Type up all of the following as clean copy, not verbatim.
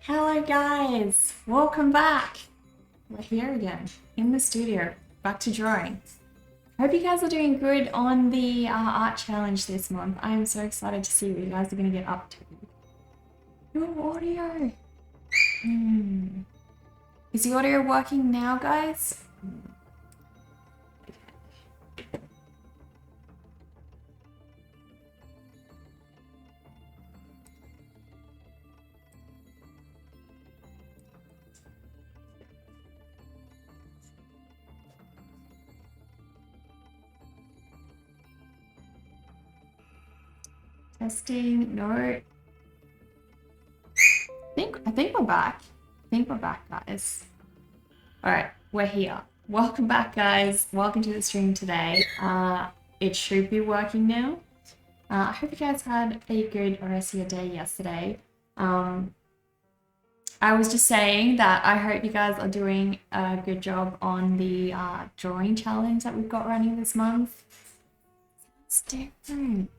Hello guys, welcome back. We're here again in the studio, back to drawing. Hope you guys are doing good on the art challenge this month. I am so excited to see what you guys are going to get up to. Your audio. Is the audio working now, guys? Testing, no. I think we're back. I think we're back, guys. All right, we're here. Welcome back, guys. Welcome to the stream today. It should be working now. I hope you guys had a good rest of your day yesterday. I was just saying that I hope you guys are doing a good job on the drawing challenge that we've got running this month. It's different.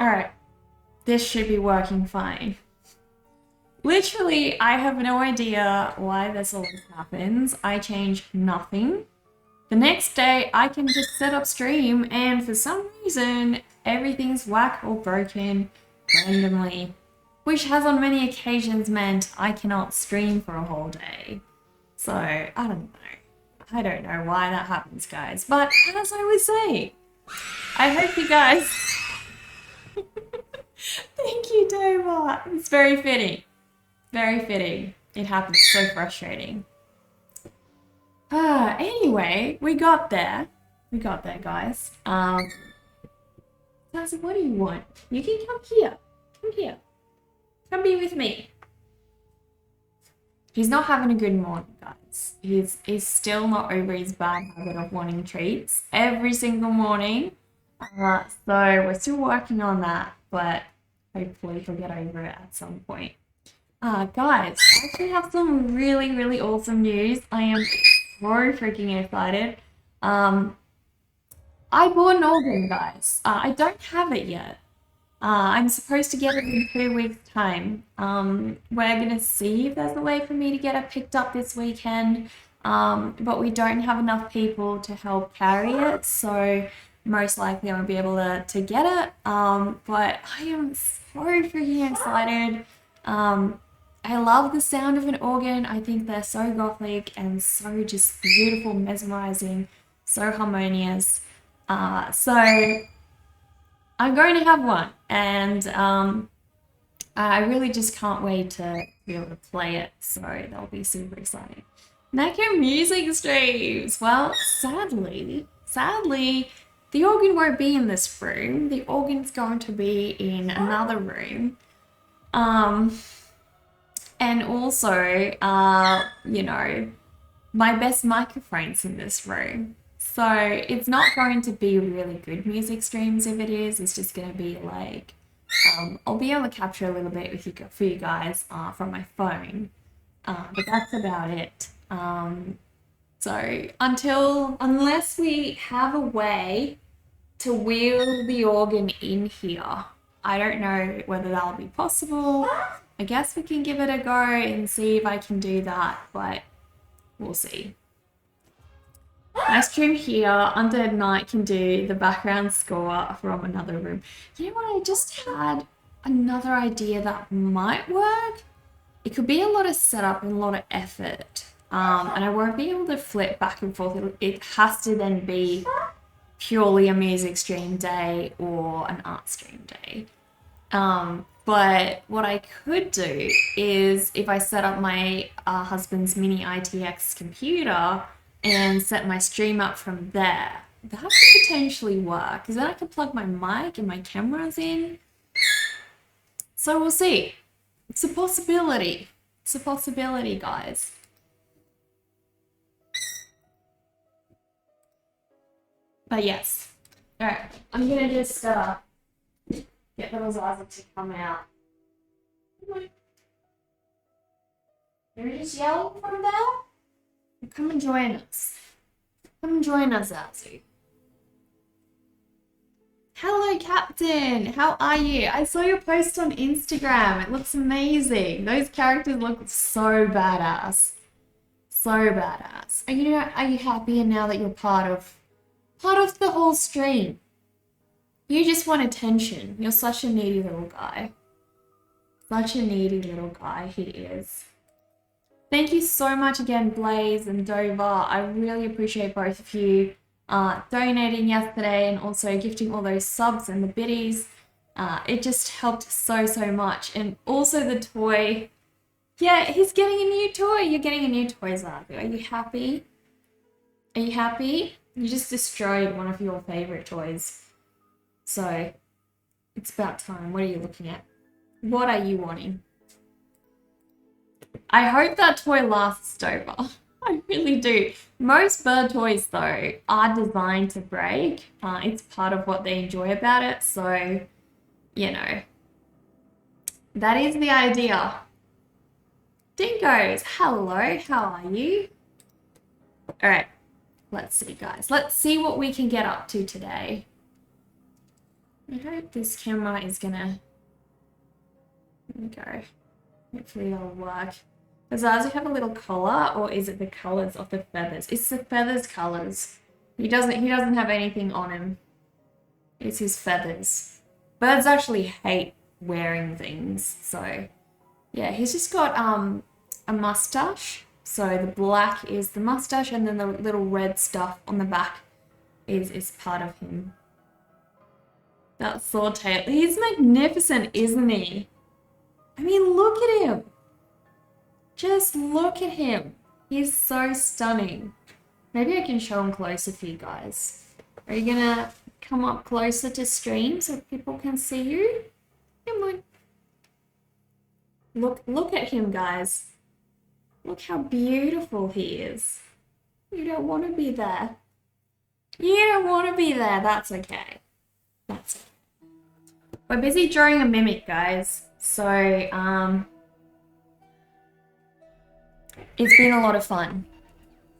Alright, this should be working fine. Literally, I have no idea why this always happens. I change nothing. The next day, I can just set up stream and for some reason, everything's whack or broken randomly, which has on many occasions meant I cannot stream for a whole day. So, I don't know. I don't know why that happens, guys. But as I was saying, I hope you guys... Thank you, Dover. It's very fitting. Very fitting. It happens. So frustrating. Anyway, we got there. We got there, guys. Nancy, what do you want? You can come here. Come here. Come be with me. He's not having a good morning, guys. He's still not over his bad habit of wanting treats every single morning. So we're still working on that, but hopefully he'll get over it at some point. Guys, I actually have some really, really awesome news. I am so freaking excited. I bought an organ, guys. I don't have it yet. I'm supposed to get it in 2 weeks' time. We're gonna see if there's a way for me to get it picked up this weekend. But we don't have enough people to help carry it, so most likely I won't be able to get it. But I am so freaking excited. I love the sound of an organ. I think they're so gothic and so just beautiful, mesmerizing, so harmonious. So I'm going to have one, and I really just can't wait to be able to play it. So that'll be super exciting. Necker music streams. Well, sadly, the organ won't be in this room. The organ's going to be in another room. And also, you know, my best microphone's in this room. So it's not going to be really good music streams if it is. It's just going to be like, I'll be able to capture a little bit for you guys from my phone. But that's about it. So unless we have a way to wheel the organ in here, I don't know whether that'll be possible. I guess we can give it a go and see if I can do that, but we'll see. My stream here under night can do the background score from another room. You know what? I just had another idea that might work. It could be a lot of setup and a lot of effort. And I won't be able to flip back and forth. It has to then be purely a music stream day or an art stream day. But what I could do is if I set up my husband's mini ITX computer and set my stream up from there, that could potentially work. Because then I can plug my mic and my cameras in. So we'll see. It's a possibility. It's a possibility, guys. But yes. All right. I'm going to just get little Zaza to come out. You're just yelling from there? Come and join us. Come and join us, Zazu. Hello, Captain. How are you? I saw your post on Instagram. It looks amazing. Those characters look so badass. So badass. Are you happy now that you're part of the whole stream? You just want attention. You're such a needy little guy. Such a needy little guy he is. Thank you so much again, Blaze and Dover. I really appreciate both of you donating yesterday and also gifting all those subs and the biddies. It just helped so much. And also the toy. Yeah, he's getting a new toy. You're getting a new toy, Zagu. Are you happy? Are you happy? You just destroyed one of your favorite toys. So it's about time. What are you looking at? What are you wanting? I hope that toy lasts, Dover. I really do. Most bird toys, though, are designed to break. It's part of what they enjoy about it. So, that is the idea. Dingoes, hello. How are you? All right. Let's see, guys. Let's see what we can get up to today. I hope this camera is gonna... There we go. Hopefully it'll work. Does Zazu have a little collar, or is it the colors of the feathers? It's the feathers colors. He doesn't have anything on him. It's his feathers. Birds actually hate wearing things, so yeah, he's just got a mustache. So the black is the mustache, and then the little red stuff on the back is part of him. That swordtail. He's magnificent, isn't he? I mean, look at him. Just look at him. He's so stunning. Maybe I can show him closer for you guys. Are you gonna come up closer to stream so people can see you? Come on. Look at him, guys. Look how beautiful he is. You don't want to be there. You don't want to be there. That's okay. That's okay. We're busy drawing a mimic, guys. So, it's been a lot of fun.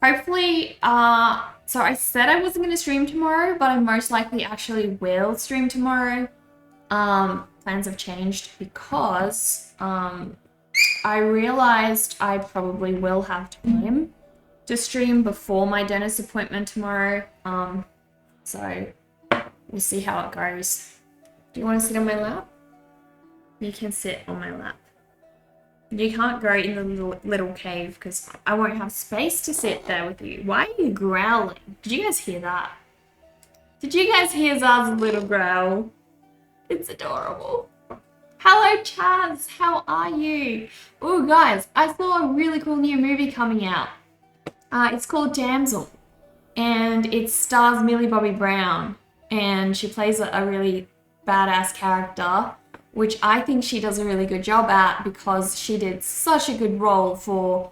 Hopefully, so I said I wasn't going to stream tomorrow, but I most likely actually will stream tomorrow. Plans have changed because, I realized I probably will have time to stream before my dentist appointment tomorrow. So we'll see how it goes. Do you want to sit on my lap? You can sit on my lap. You can't go in the little cave because I won't have space to sit there with you. Why are you growling? Did you guys hear that? Did you guys hear Zaz's little growl? It's adorable. Hello, Chaz. How are you? Oh, guys, I saw a really cool new movie coming out. It's called Damsel, and it stars Millie Bobby Brown, and she plays a really badass character, which I think she does a really good job at because she did such a good role for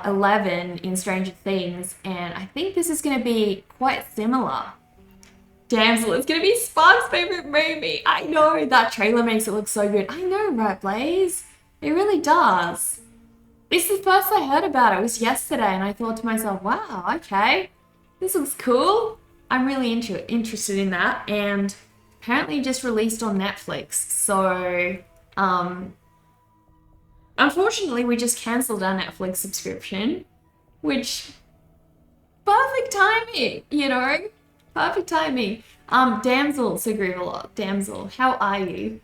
Eleven in Stranger Things, and I think this is going to be quite similar. Damsel is going to be Spark's favorite movie. I know, that trailer makes it look so good. I know, right, Blaze? It really does. This is the first I heard about it. It was yesterday, and I thought to myself, wow, okay, this looks cool. I'm really interested in that, and apparently just released on Netflix. So, unfortunately, we just cancelled our Netflix subscription, which, perfect timing, perfect timing. Damsel, so Grievalot, Damsel, how are you?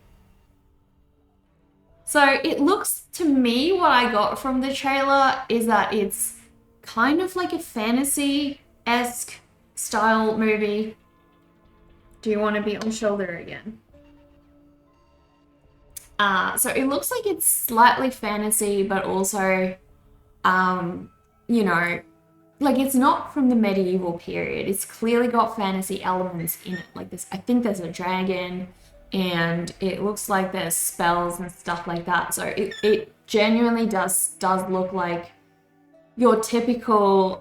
So it looks to me, what I got from the trailer is that it's kind of like a fantasy-esque style movie. Do you want to be on shoulder again? So it looks like it's slightly fantasy, but also, you know, like it's not from the medieval period. It's clearly got fantasy elements in it. Like this, I think there's a dragon, and it looks like there's spells and stuff like that. So it genuinely does look like your typical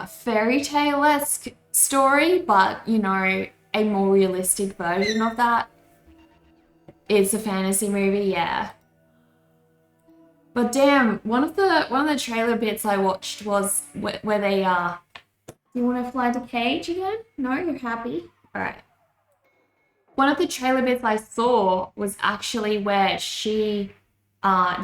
fairy tale-esque story, but you know, a more realistic version of that. It's a fantasy movie, yeah. But damn, one of the trailer bits I watched was where they you want to fly the cage again? No, you're happy. All right. One of the trailer bits I saw was actually where she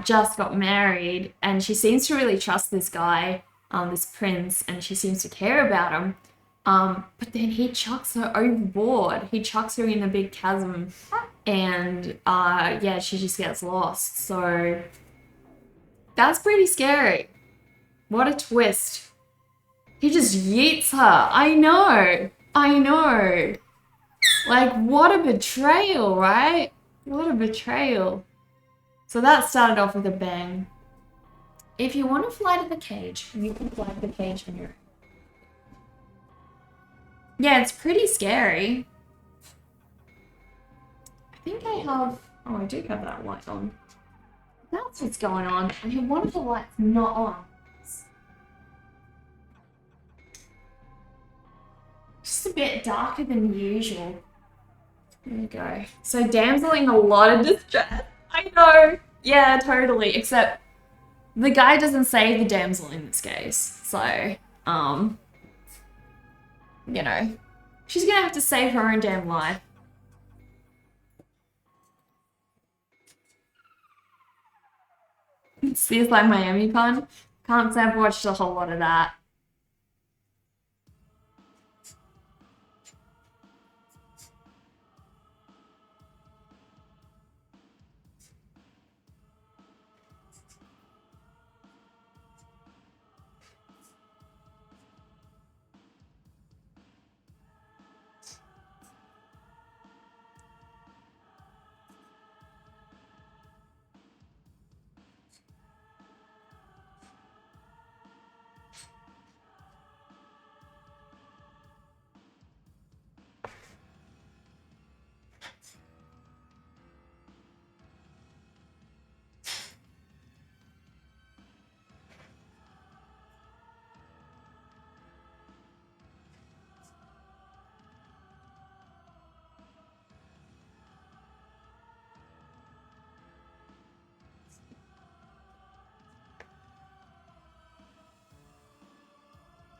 just got married, and she seems to really trust this guy, this prince, and she seems to care about him. But then he chucks her overboard. He chucks her in a big chasm, and yeah, she just gets lost. So that's pretty scary. What a twist. He just yeets her. I know. I know. Like, what a betrayal, right? What a betrayal. So that started off with a bang. If you want to fly to the cage, you can fly to the cage on your own. Yeah, it's pretty scary. I think I have... Oh, I do have that light on. That's what's going on. I have one of the lights not on. Just a bit darker than usual. There we go. So damsel in a lot of distress. I know. Yeah, totally. Except the guy doesn't save the damsel in this case. So, you know, she's gonna have to save her own damn life. It's like Miami pun. Can't say I've watched a whole lot of that.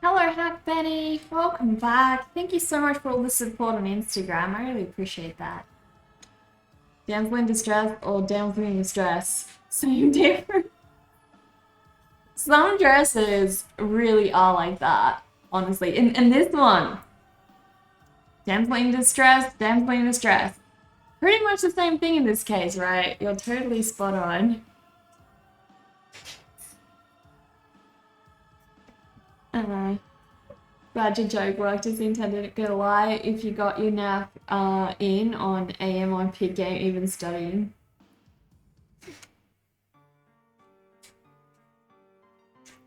Hello, Hack Benny. Welcome back. Thank you so much for all the support on Instagram. I really appreciate that. Damsel in distress or damsel in distress. Same difference. Some dresses really are like that, honestly. And this one, damsel in distress, damsel in distress. Pretty much the same thing in this case, right? You're totally spot on. Glad your joke worked as intended. Gonna lie, if you got your nap in on AM on pig game, even studying.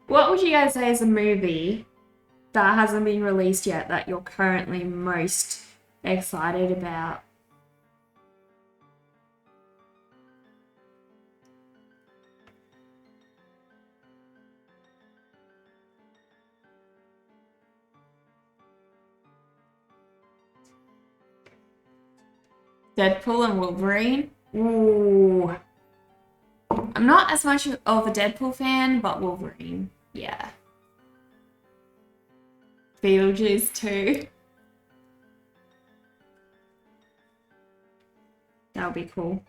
What would you guys say is a movie that hasn't been released yet that you're currently most excited about? Deadpool and Wolverine? Ooh. I'm not as much of a Deadpool fan, but Wolverine, yeah. Beetlejuice too. That would be cool.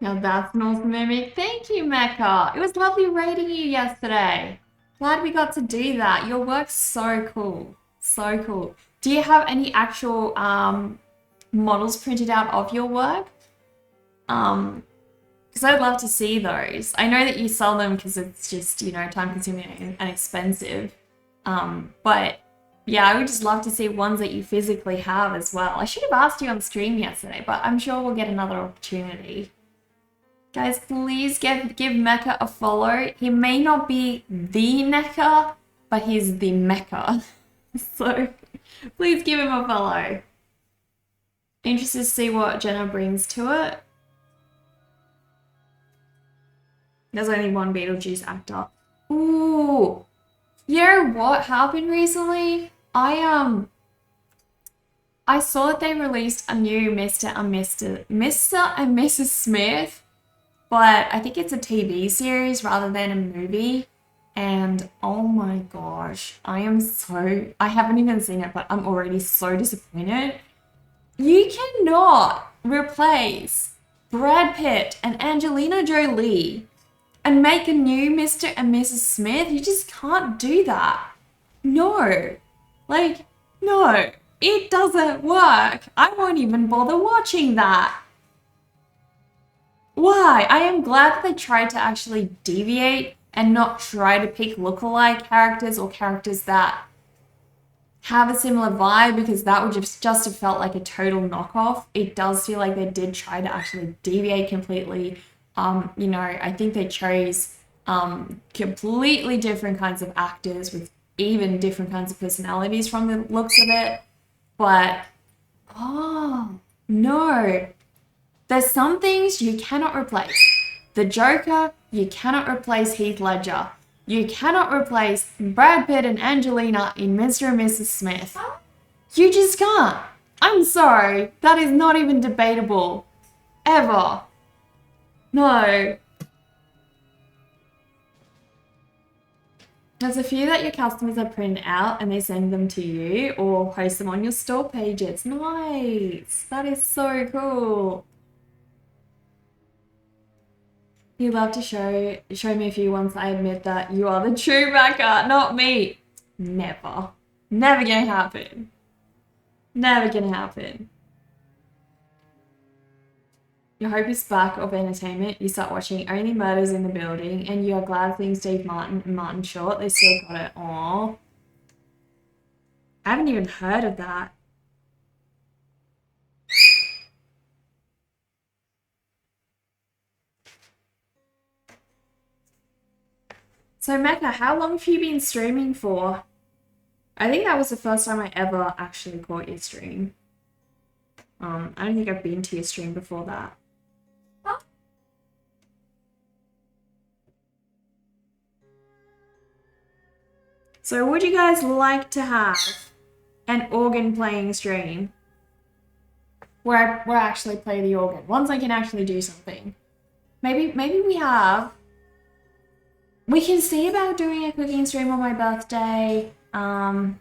Now that's an awesome mimic. Thank you, Mecca. It was lovely rating you yesterday. Glad we got to do that. Your work's so cool. So cool. Do you have any actual models printed out of your work? Because I'd love to see those. I know that you sell them because it's just, you know, time consuming and expensive. But yeah, I would just love to see ones that you physically have as well. I should have asked you on stream yesterday, but I'm sure we'll get another opportunity. Guys, please give Mecca a follow. He may not be the Mecca, but he's the Mecca. So please give him a follow. Interested to see what Jenna brings to it. There's only one Beetlejuice actor. Ooh. You know what happened recently? I saw that they released a new Mr. and Mrs. Smith, but I think it's a TV series rather than a movie. And oh my gosh, I haven't even seen it, but I'm already so disappointed. You cannot replace Brad Pitt and Angelina Jolie and make a new Mr. and Mrs. Smith. You just can't do that. No. Like, no. It doesn't work. I won't even bother watching that. Why? I am glad that they tried to actually deviate and not try to pick lookalike characters or characters that have a similar vibe, because that would just have felt like a total knockoff. It does feel like they did try to actually deviate completely. You know, I think they chose completely different kinds of actors with even different kinds of personalities from the looks of it. But, oh, no. There's some things you cannot replace. The Joker, you cannot replace Heath Ledger. You cannot replace Brad Pitt and Angelina in Mr. and Mrs. Smith. You just can't. I'm sorry. That is not even debatable. Ever. No. There's a few that your customers have printed out and they send them to you or post them on your store pages. Nice. That is so cool. You love to show me a few once I admit that you are the true Becca, not me. Never. Never gonna happen. Never gonna happen. Your hope is spark of entertainment. You start watching Only Murders in the Building and you are glad seeing Steve Martin and Martin Short. They still got it. Aww. I haven't even heard of that. So Mecca, how long have you been streaming for? I think that was the first time I ever actually caught your stream. I don't think I've been to your stream before that. So would you guys like to have an organ playing stream? Where I actually play the organ. Once I can actually do something. Maybe we can see about doing a cooking stream on my birthday. I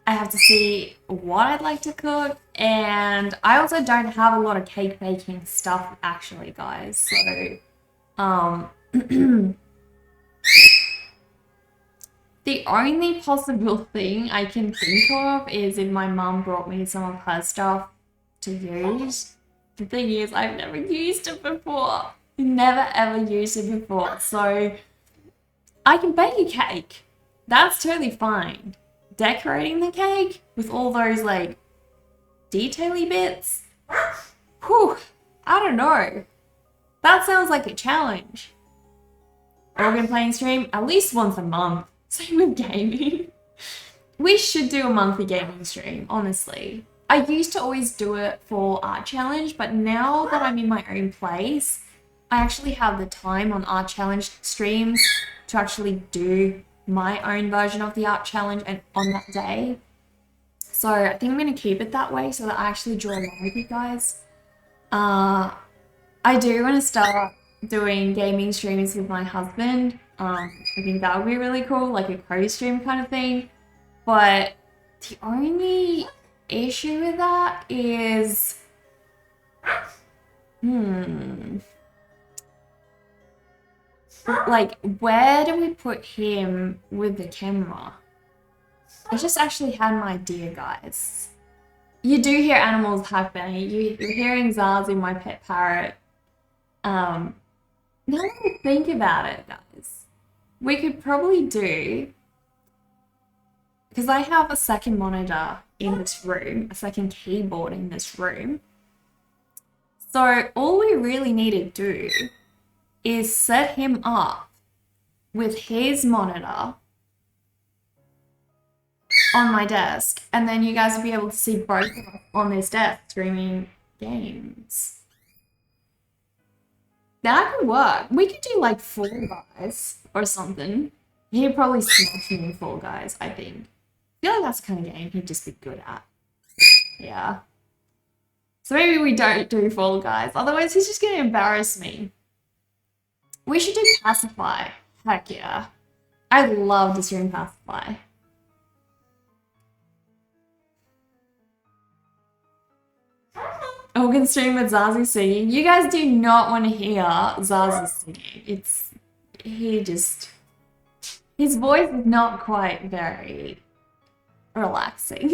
have to see what I'd like to cook, and I also don't have a lot of cake baking stuff actually, guys. So, the only possible thing I can think of is if my mum brought me some of her stuff to use. The thing is, I've never used it before. Never ever used it before. So I can bake a cake. That's totally fine. Decorating the cake with all those like detaily bits. Whew, I don't know. That sounds like a challenge. Organ playing stream at least once a month. Same with gaming. We should do a monthly gaming stream, honestly. I used to always do it for Art Challenge, but now that I'm in my own place, I actually have the time on Art Challenge streams to actually do my own version of the Art Challenge and on that day. So I think I'm going to keep it that way so that I actually draw along with you guys. I do want to start doing gaming streams with my husband. I think that would be really cool, like a co-stream kind of thing. But the only issue with that is... like, where do we put him with the camera? I just actually had an idea, guys. You do hear animals happen. You're hearing Zazu, my pet parrot, Um, Now that I think about it, guys, we could probably do, because I have a second monitor in this room, a second keyboard in this room. So all we really need to do is set him up with his monitor on my desk, and then you guys will be able to see both of us on this desk streaming games. That could work. We could do like Fall Guys or something. He'd probably smash me in Fall Guys, I think. I feel like that's the kind of game he'd just be good at. Yeah. So maybe we don't do Fall Guys. Otherwise, he's just going to embarrass me. We should do Pacify. Heck yeah. I'd love to stream Pacify. Oh, we can stream with Zazie singing. You guys do not want to hear Zazie singing. His voice is not quite very relaxing.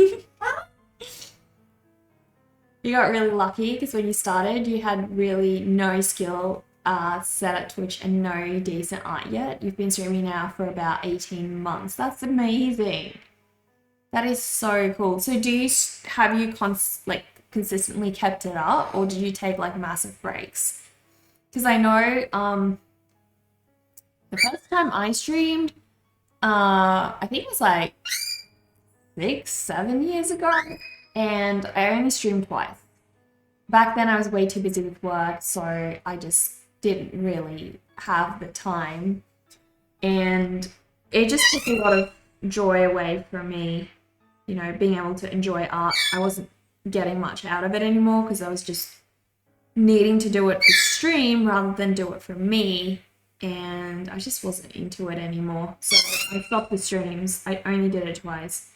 You got really lucky because when you started, you had really no skill set at Twitch and no decent art yet. You've been streaming now for about 18 months. That's amazing. That is so cool. So have you consistently kept it up, or did you take like massive breaks? Because I know the first time I streamed, I think it was like 6-7 years ago, and I only streamed twice. Back then I was way too busy with work, so I just didn't really have the time, and it just took a lot of joy away from me, you know, being able to enjoy art. I wasn't getting much out of it anymore because I was just needing to do it for stream rather than do it for me, and I just wasn't into it anymore. So I stopped the streams. I only did it twice,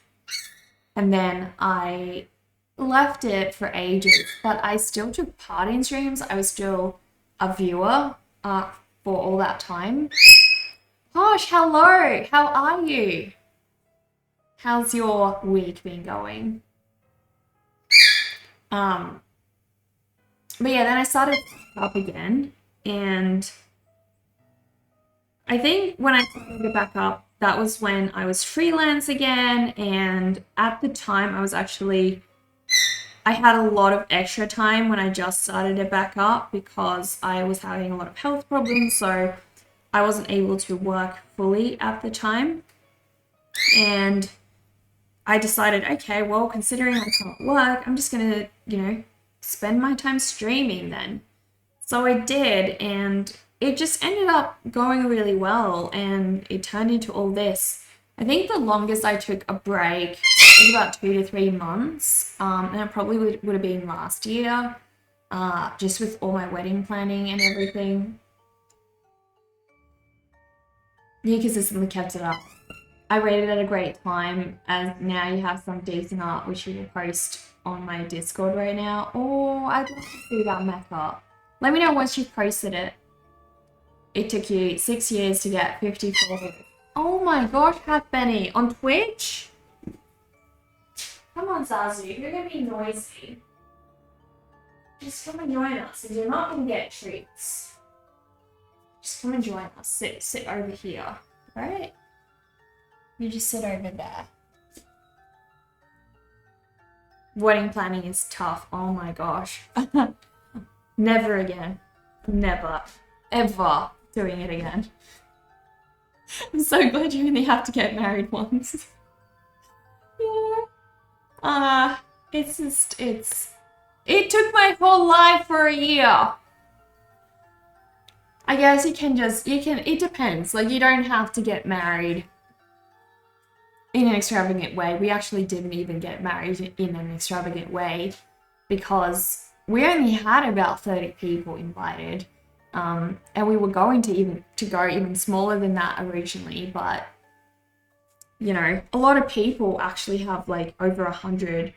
and then I left it for ages, but I still took part in streams. I was still a viewer for all that time. Gosh, hello, how are you? How's your week been going? But yeah, then I started up again, and I think when I started it back up, that was when I was freelance again, and at the time I had a lot of extra time when I just started it back up because I was having a lot of health problems, so I wasn't able to work fully at the time. And I decided, okay, well, considering I can't work, I'm just gonna, spend my time streaming then. So I did, and it just ended up going really well, and it turned into all this. I think the longest I took a break was about 2 to 3 months, and it probably would have been last year, just with all my wedding planning and everything. You consistently kept it up. I rated it a great time, and now you have some decent art which you will post on my Discord right now. Oh, I'd love to see that mecha. Let me know once you've posted it. It took you 6 years to get 50 followers. Oh my gosh, Hat Benny, on Twitch? Come on, Zazu, you're gonna be noisy. Just come and join us, and you're not gonna get treats. Just come and join us. Sit over here, right? You just sit over there. Wedding planning is tough. Oh my gosh. Never again. Never. Ever doing it again. I'm so glad you only have to get married once. Yeah. It took my whole life for a year. I guess it depends. Like, you don't have to get married in an extravagant way. We actually didn't even get married in an extravagant way because we only had about 30 people invited. And we were going to go even smaller than that originally, but a lot of people actually have like over 100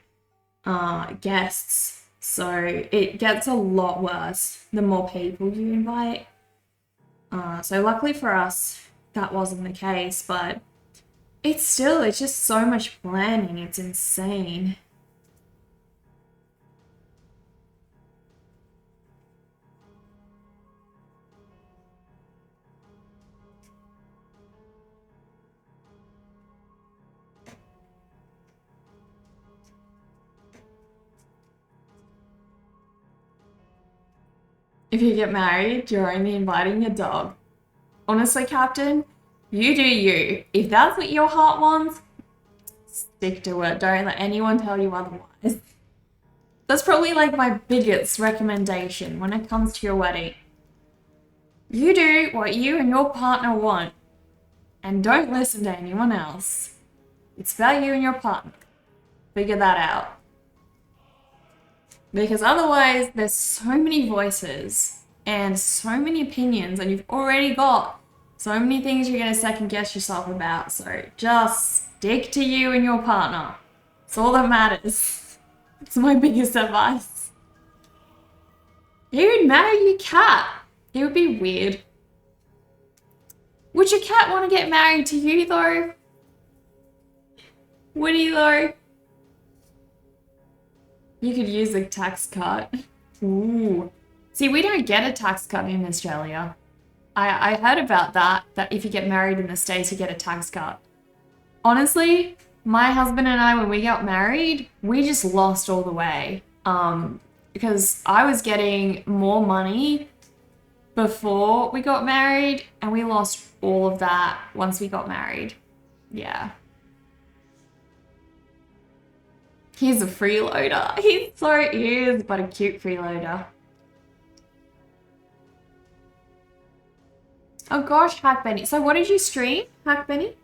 guests, so it gets a lot worse the more people you invite. So luckily for us, that wasn't the case, but it's just so much planning. It's insane. If you get married, you're only inviting your dog. Honestly, Captain, you do you. If that's what your heart wants, stick to it. Don't let anyone tell you otherwise. That's probably like my biggest recommendation when it comes to your wedding. You do what you and your partner want, and don't listen to anyone else. It's about you and your partner. Figure that out. Because otherwise, there's so many voices and so many opinions, and you've already got so many things you're going to second guess yourself about. So just stick to you and your partner. It's all that matters. It's my biggest advice. You would marry your cat. It would be weird. Would your cat want to get married to you though? Would he though? You could use a tax cut. Ooh. See, we don't get a tax cut in Australia. I heard about that if you get married in the States, you get a tax cut. Honestly, my husband and I, when we got married, we just lost all the way. Because I was getting more money before we got married, and we lost all of that once we got married. Yeah. He's a freeloader. He so is, but a cute freeloader. Oh gosh, Hack Benny. So what did you stream, Hack Benny?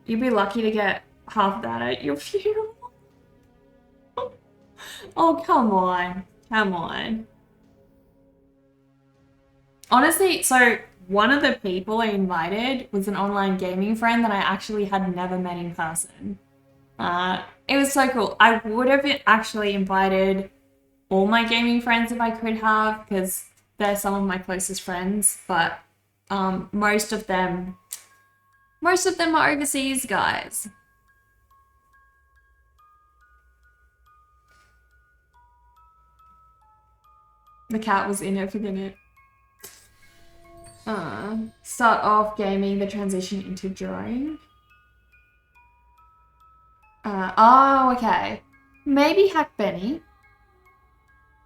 You'd be lucky to get half that at your funeral. Oh, come on. Come on. Honestly, so one of the people I invited was an online gaming friend that I actually had never met in person. It was so cool. I would have actually invited all my gaming friends if I could have, because they're some of my closest friends, but most of them are overseas, guys. The cat was in it, forget it. Start off gaming, the transition into drawing. Oh, okay. Maybe Hack Benny.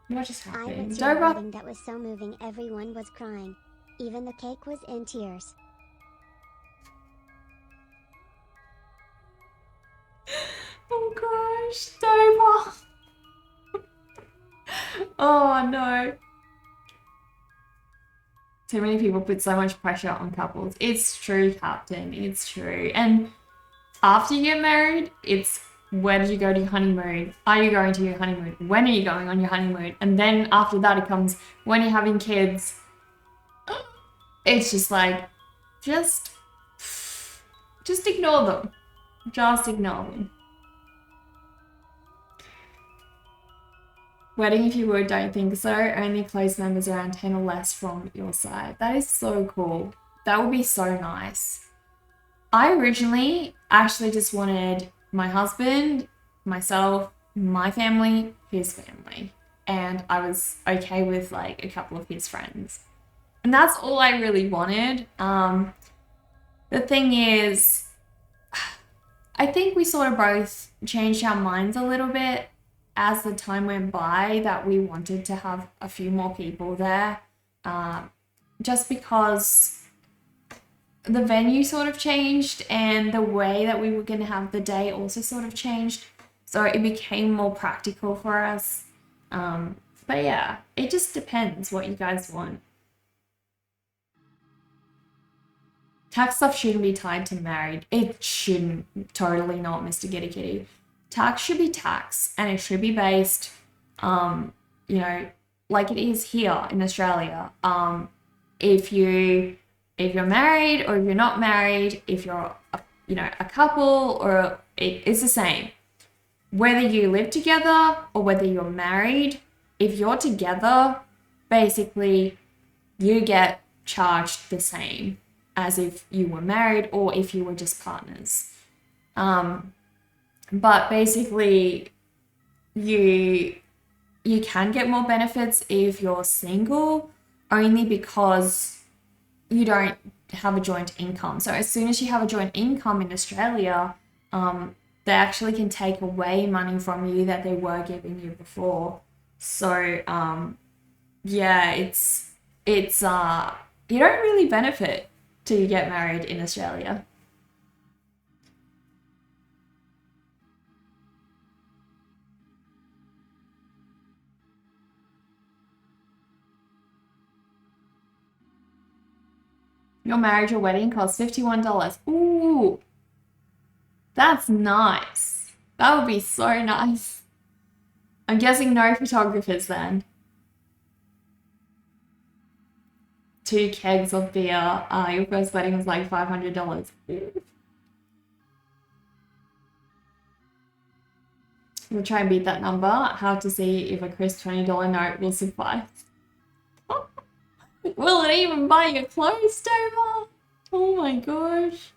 What just happened? I went to a wedding that was so moving, everyone was crying. Even the cake was in tears. Oh gosh, Dover. Oh no. Too many people put so much pressure on couples. It's true, Captain. It's true. And after you get married, it's where did you go to your honeymoon? Are you going to your honeymoon? When are you going on your honeymoon? And then after that, it comes when you're having kids. It's just like, just ignore them. Just ignore them. Wedding if you would, don't think so. Only close members around 10 or less from your side. That is so cool. That would be so nice. I originally actually just wanted my husband, myself, my family, his family. And I was okay with like a couple of his friends. And that's all I really wanted. The thing is, I think we sort of both changed our minds a little bit as the time went by, that we wanted to have a few more people there. Just because the venue sort of changed and the way that we were going to have the day also sort of changed. So it became more practical for us. But yeah, it just depends what you guys want. Tax stuff shouldn't be tied to married. It shouldn't. Totally not, Mr. Giddy Kitty. Tax should be tax, and it should be based, like it is here in Australia. If you're married or if you're not married, if you're a couple, or it's the same. Whether you live together or whether you're married, if you're together, basically you get charged the same as if you were married or if you were just partners. But basically you can get more benefits if you're single, only because you don't have a joint income. So as soon as you have a joint income in Australia, they actually can take away money from you that they were giving you before. So yeah, it's you don't really benefit till you get married in Australia. Your marriage or wedding costs $51. Ooh, that's nice. That would be so nice. I'm guessing no photographers then. Two kegs of beer. Your first wedding was like $500. We'll try and beat that number. How to see if a crisp $20 note will suffice. Will it even buy your clothes, Dover? Oh my gosh.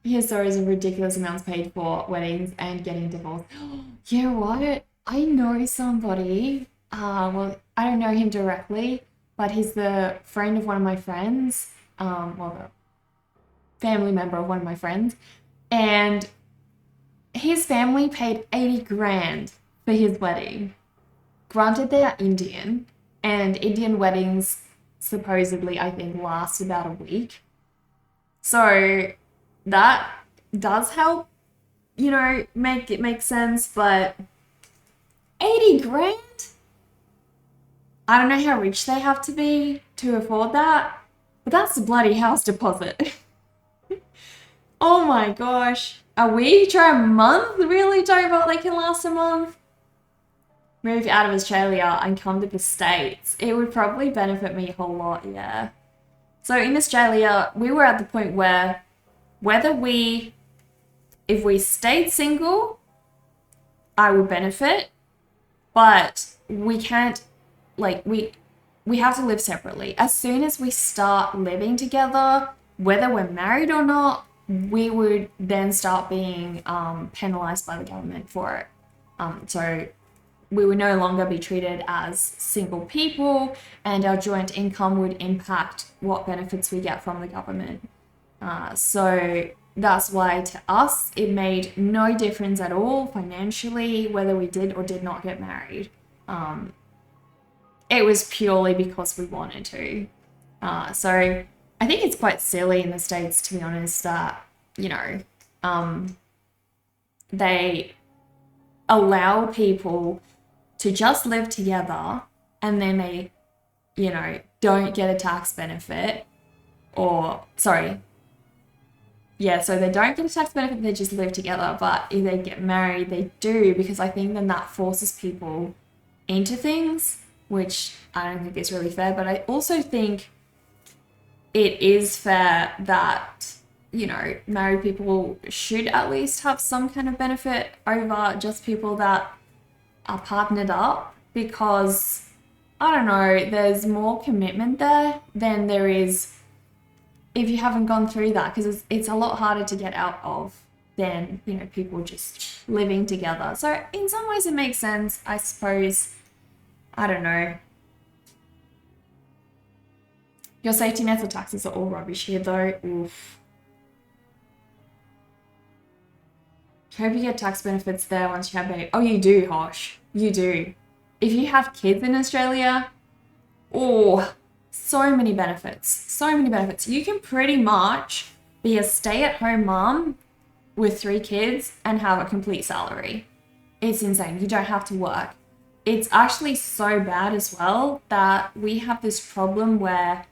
Here's stories of ridiculous amounts paid for weddings and getting divorced. You know what? I know somebody. Well, I don't know him directly, but he's the friend of one of my friends. Well, the family member of one of my friends, and his family paid 80 grand for his wedding. Granted, they are Indian, and Indian weddings supposedly, I think, last about a week. So that does help, make it make sense, but 80 grand? I don't know how rich they have to be to afford that, but that's a bloody house deposit. Oh my gosh. A week or a month? Really, Dover? They can last a month? Move out of Australia and come to the States. It would probably benefit me a whole lot, yeah. So in Australia, we were at the point where if we stayed single, I would benefit, but we can't, like, we have to live separately. As soon as we start living together, whether we're married or not, we would then start being penalized by the government for it. So we would no longer be treated as single people, and our joint income would impact what benefits we get from the government. So that's why to us it made no difference at all financially whether we did or did not get married. It was purely because we wanted to. So I think it's quite silly in the States, to be honest, that, they allow people to just live together and then they, don't get a tax benefit or, sorry, yeah, so they don't get a tax benefit, they just live together. But if they get married, they do, because I think then that forces people into things, which I don't think is really fair. But I also think it is fair that, married people should at least have some kind of benefit over just people that are partnered up, because, I don't know, there's more commitment there than there is if you haven't gone through that, because it's a lot harder to get out of than, people just living together. So in some ways it makes sense, I suppose. I don't know. Your safety nets or taxes are all rubbish here though. Oof. Hope you get tax benefits there once you have baby. Oh, you do, Hosh. You do. If you have kids in Australia, oh, so many benefits. So many benefits. You can pretty much be a stay-at-home mom with 3 kids and have a complete salary. It's insane. You don't have to work. It's actually so bad as well that we have this problem where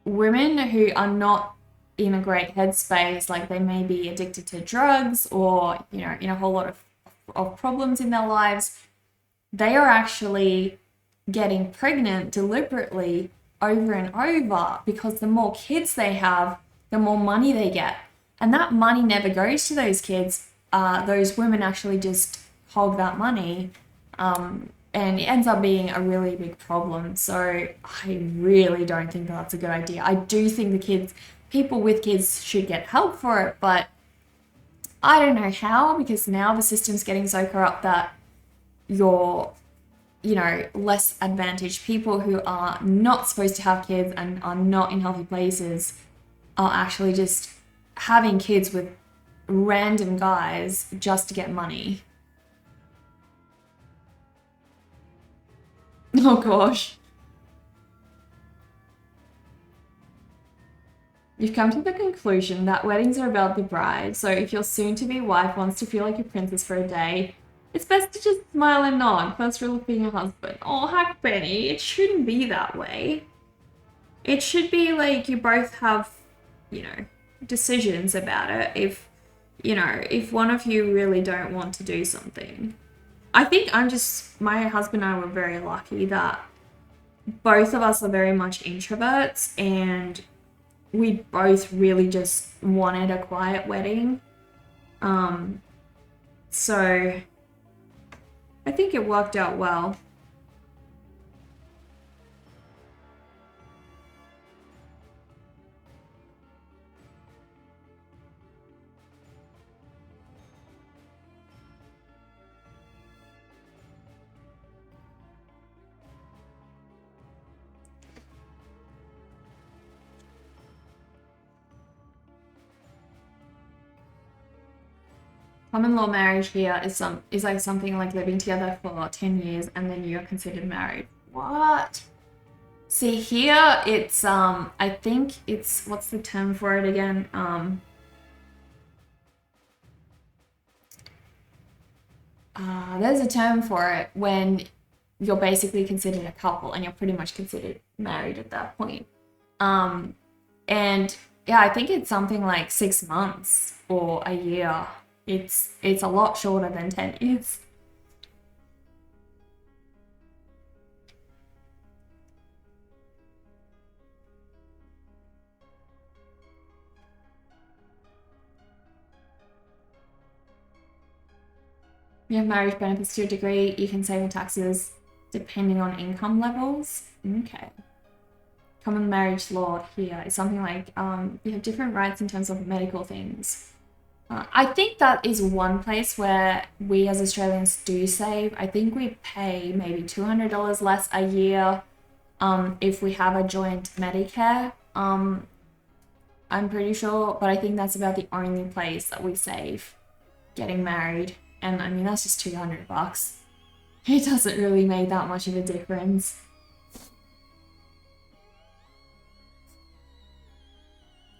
women who are not in a great headspace, like they may be addicted to drugs or, in a whole lot of problems in their lives, they are actually getting pregnant deliberately over and over, because the more kids they have, the more money they get. And that money never goes to those kids. Those women actually just hog that money. And it ends up being a really big problem. So I really don't think that's a good idea. I do think people with kids should get help for it, but I don't know how, because now the system's getting so corrupt that you're, less advantaged people who are not supposed to have kids and are not in healthy places are actually just having kids with random guys just to get money. Oh gosh. You've come to the conclusion that weddings are about the bride, so if your soon-to-be wife wants to feel like a princess for a day, it's best to just smile and nod. First rule of being a husband. Oh, heck, Benny, it shouldn't be that way. It should be like you both have, you know, decisions about it. If, you know, if one of you really don't want to do something. I think my husband and I were very lucky that both of us are very much introverts and we both really just wanted a quiet wedding. So I think it worked out well. Common law marriage here is like something like living together for 10 years and then you're considered married. What? See, here it's I think it's, what's the term for it again? There's a term for it when you're basically considered a couple and you're pretty much considered married at that point. And yeah, I think it's something like 6 months or a year. It's a lot shorter than 10 years. You have marriage benefits to a degree. You can save on taxes depending on income levels. Okay. Common marriage law here is something like you have different rights in terms of medical things. I think that is one place where we as Australians do save. I think we pay maybe $200 less a year if we have a joint Medicare. I'm pretty sure, but I think that's about the only place that we save getting married. And I mean, that's just $200. It doesn't really make that much of a difference.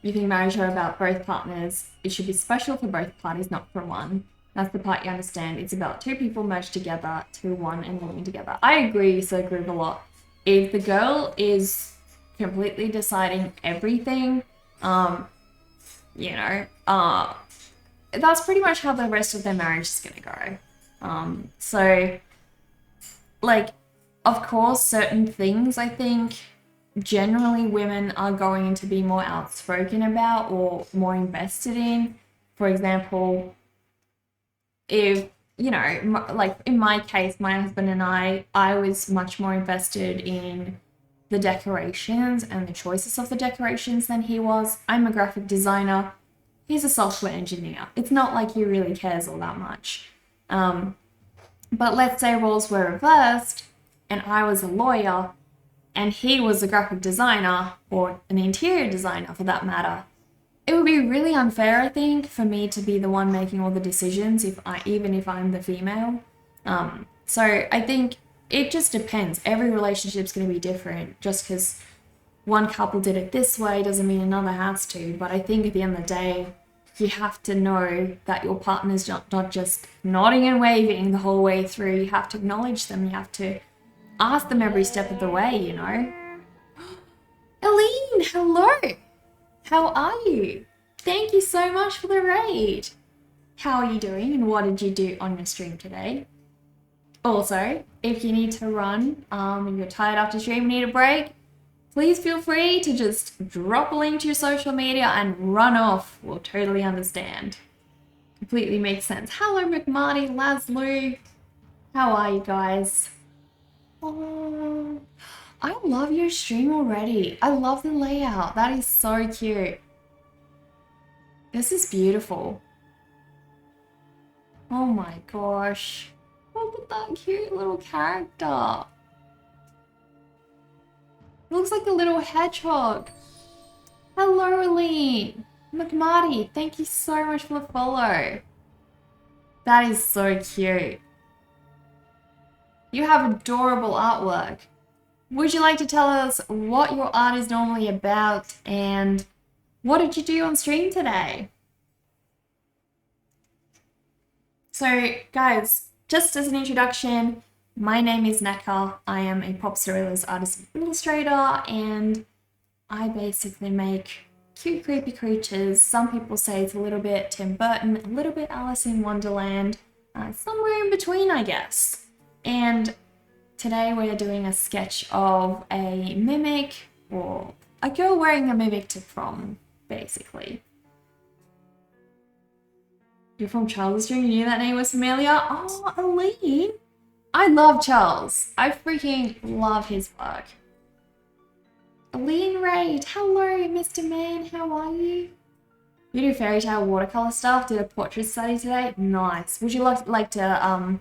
You think marriage are about both partners. It should be special for both parties, not for one. That's the part you understand. It's about two people merged together to one and living together. I agree, so agree a lot. If the girl is completely deciding everything, you know, that's pretty much how the rest of their marriage is gonna go. So, like, of course, certain things I think generally women are going to be more outspoken about or more invested in. For example, if, you know, like in my case, my husband and I was much more invested in the decorations and the choices of the decorations than he was. I'm a graphic designer. He's a software engineer. It's not like he really cares all that much. But let's say roles were reversed and I was a lawyer and he was a graphic designer or an interior designer for that matter. It would be really unfair, I think, for me to be the one making all the decisions even if I'm the female. So I think it just depends. Every relationship's going to be different. Just because one couple did it this way doesn't mean another has to. But I think at the end of the day, you have to know that your partner's not just nodding and waving the whole way through. You have to acknowledge them. You have to ask them every step of the way, you know. Aline, hello. How are you? Thank you so much for the raid. How are you doing and what did you do on your stream today? Also, if you need to run and you're tired after stream and need a break, please feel free to just drop a link to your social media and run off. We'll totally understand. Completely makes sense. Hello, McMarty, Laszlo. How are you guys? Oh, I love your stream already. I love the layout. That is so cute. This is beautiful. Oh my gosh. Look at that cute little character. It looks like a little hedgehog. Hello, Aline. McMarty, thank you so much for the follow. That is so cute. You have adorable artwork. Would you like to tell us what your art is normally about and what did you do on stream today? So guys, just as an introduction, my name is Neka. I am a pop storyline artist and illustrator, and I basically make cute, creepy creatures. Some people say it's a little bit Tim Burton, a little bit Alice in Wonderland, somewhere in between, I guess. And today we're doing a sketch of a mimic, or a girl wearing a mimic to prom, basically. You're from Charles' Stream, you knew that name was familiar? Oh, Aline! I love Charles. I freaking love his work. Aline Raid, hello Mr. Man, how are you? You do fairy tale watercolor stuff, did a portrait study today? Nice. Would you like to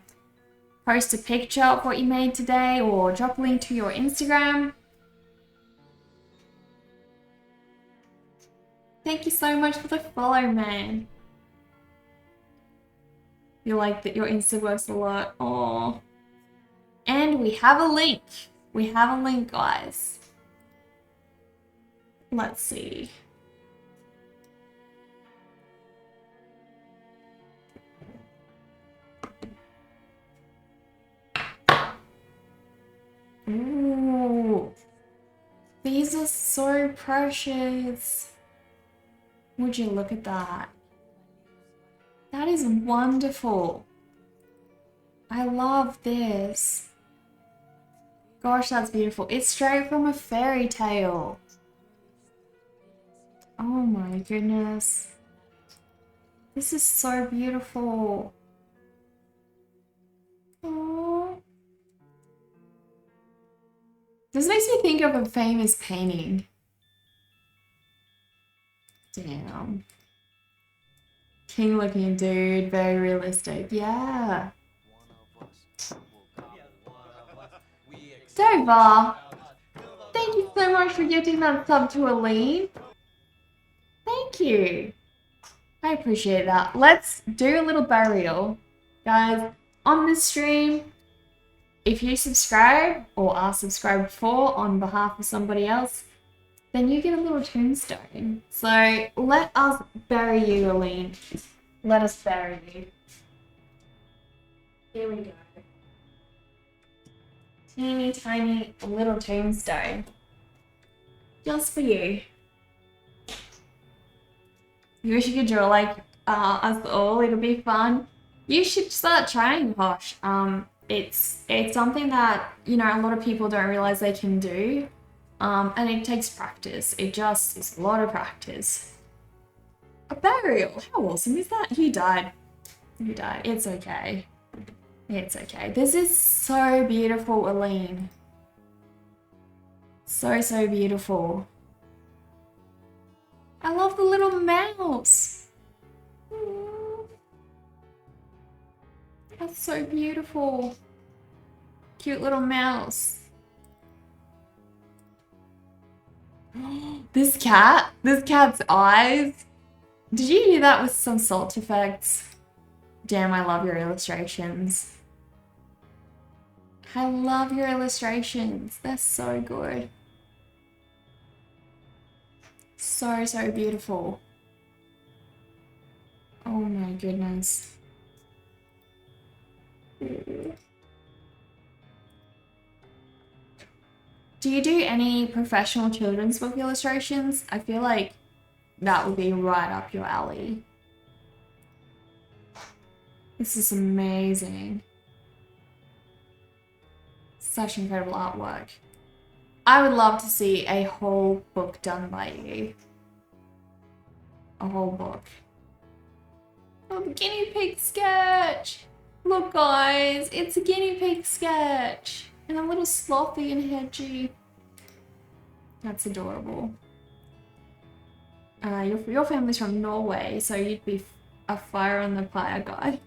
post a picture of what you made today or drop a link to your Instagram? Thank you so much for the follow, man. You like that your Insta works a lot. Oh. And we have a link. We have a link, guys. Let's see. Ooh. These are so precious. Would you look at that? That is wonderful. I love this. Gosh, that's beautiful. It's straight from a fairy tale. Oh my goodness. This is so beautiful. Aww. This makes me think of a famous painting. Damn. King looking dude, very realistic. Yeah. Dover, thank you so much for gifting that sub to Aline. Thank you. I appreciate that. Let's do a little burial. Guys, on this stream, if you subscribe or are subscribed for on behalf of somebody else, then you get a little tombstone. So let us bury you, Aline. Let us bury you. Here we go. Teeny tiny little tombstone. Just for you. You wish you could draw like us all, it'll be fun. You should start trying, Hosh. It's something that, you know, a lot of people don't realize they can do. And it takes practice. It just is a lot of practice. A burial. How awesome is that? You died. You died. It's okay. It's okay. This is so beautiful, Aline. So, so beautiful. I love the little mouse. Aww. That's so beautiful. Cute little mouse. This cat's eyes. Did you do that with some salt effects? Damn, I love your illustrations. I love your illustrations. They're so good. So, so beautiful. Oh my goodness. Do you do any professional children's book illustrations? I feel like that would be right up your alley. This is amazing. Such incredible artwork. I would love to see a whole book done by you. A whole book. Oh, the guinea pig sketch! Look guys, it's a guinea pig sketch! And a little slothy and hedgy. That's adorable. Your family's from Norway, so you'd be a fire on the fire guy.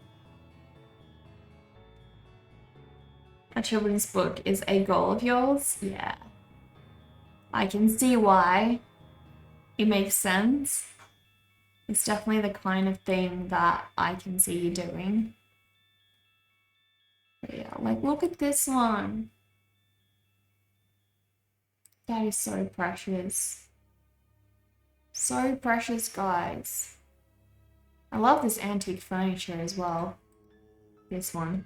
A children's book is a goal of yours? Yeah. I can see why. It makes sense. It's definitely the kind of thing that I can see you doing. But yeah, like look at this one. That is so precious. So precious, guys. I love this antique furniture as well. This one.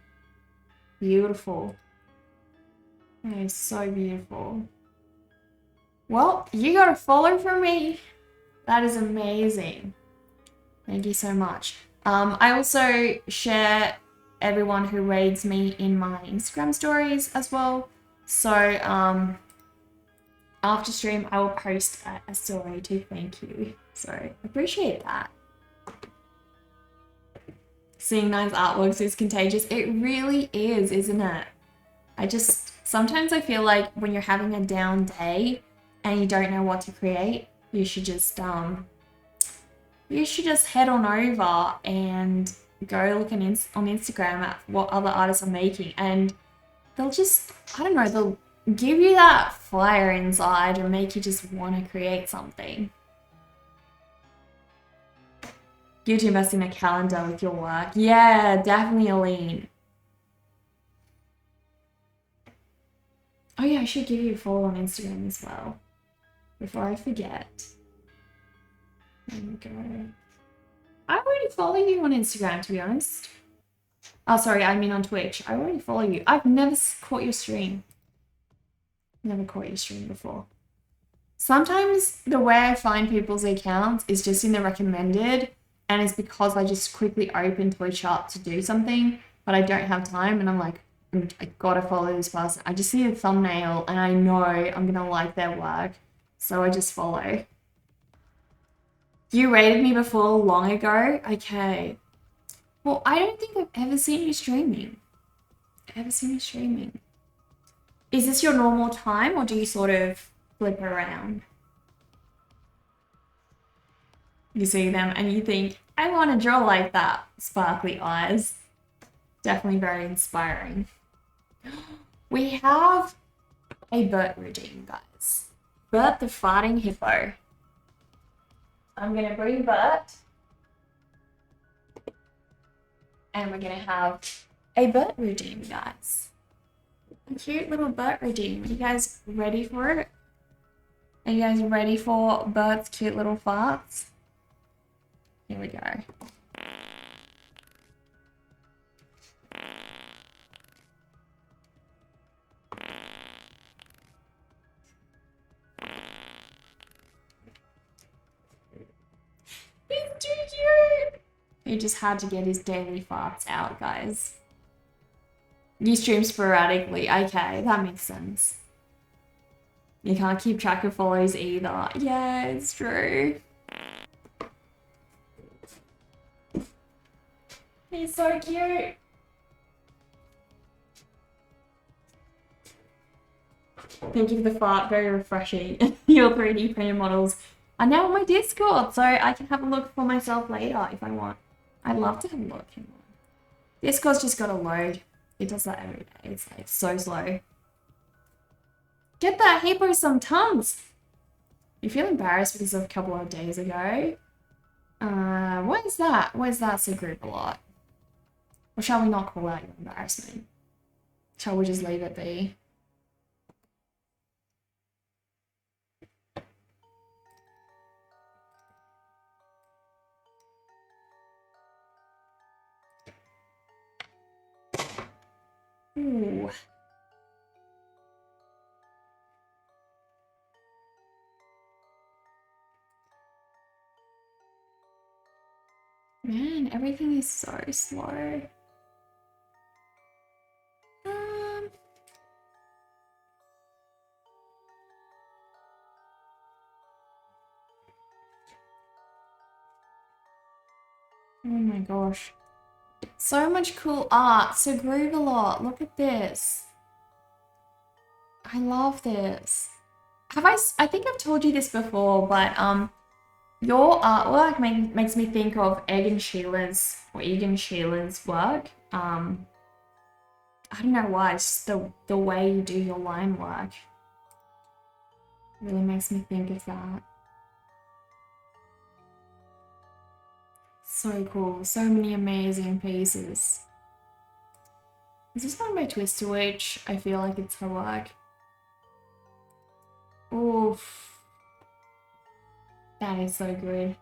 Beautiful. It is so beautiful. Well, you got a follow from me. That is amazing. Thank you so much. I also share everyone who raids me in my Instagram stories as well. So after stream, I will post a story to thank you. So appreciate that. Seeing nice artworks is contagious. It really is, isn't it? Sometimes I feel like when you're having a down day and you don't know what to create, you should just head on over and go look on Instagram at what other artists are making, and they'll just, I don't know, they'll give you that fire inside and make you just want to create something. Give to investing in a calendar with your work. Yeah, definitely, Aline. Oh yeah, I should give you a follow on Instagram as well. Before I forget. There we go. I already follow you on Instagram, to be honest. Oh, sorry, I mean on Twitch. I already follow you. I've never caught your stream. Never caught your stream before. Sometimes the way I find people's accounts is just in the recommended, and it's because I just quickly open Twitch up to do something, but I don't have time, and I'm like, I gotta follow this person. I just see a thumbnail, and I know I'm gonna like their work, so I just follow. You rated me before long ago? Okay. Well, I don't think I've ever seen you streaming. Is this your normal time, or do you sort of flip around? You see them and you think, I want to draw like that. Sparkly eyes. Definitely very inspiring. We have a Bert routine, guys. Bert the farting hippo. I'm going to bring Bert. And we're going to have a Bert routine, guys. A cute little Bert routine. Are you guys ready for it? Are you guys ready for Bert's cute little farts? Here we go. He's too cute! He just had to get his daily farts out, guys. You stream sporadically. Okay, that makes sense. You can't keep track of follows either. Yeah, it's true. He's so cute. Thank you for the fart. Very refreshing. Your 3D printed models are now on my Discord, so I can have a look for myself later if I want. I'd love to have a look. Discord's just got to load. It does that every day. It's like so slow. Get that hippo some tongues. You feel embarrassed because of a couple of days ago? What is that? What is that so group a lot? Or shall we not call out your embarrassment? Shall we just leave it be? Ooh. Man, everything is so slow. Oh my gosh. So much cool art. So groove a lot. Look at this. I love this. I think I've told you this before, but your artwork makes me think of Egan Sheila's work. I don't know why, it's just the way you do your line work. Really makes me think of that. So cool. So many amazing pieces. Is this one by Twister Witch? I feel like it's her work. Oof. That is so good.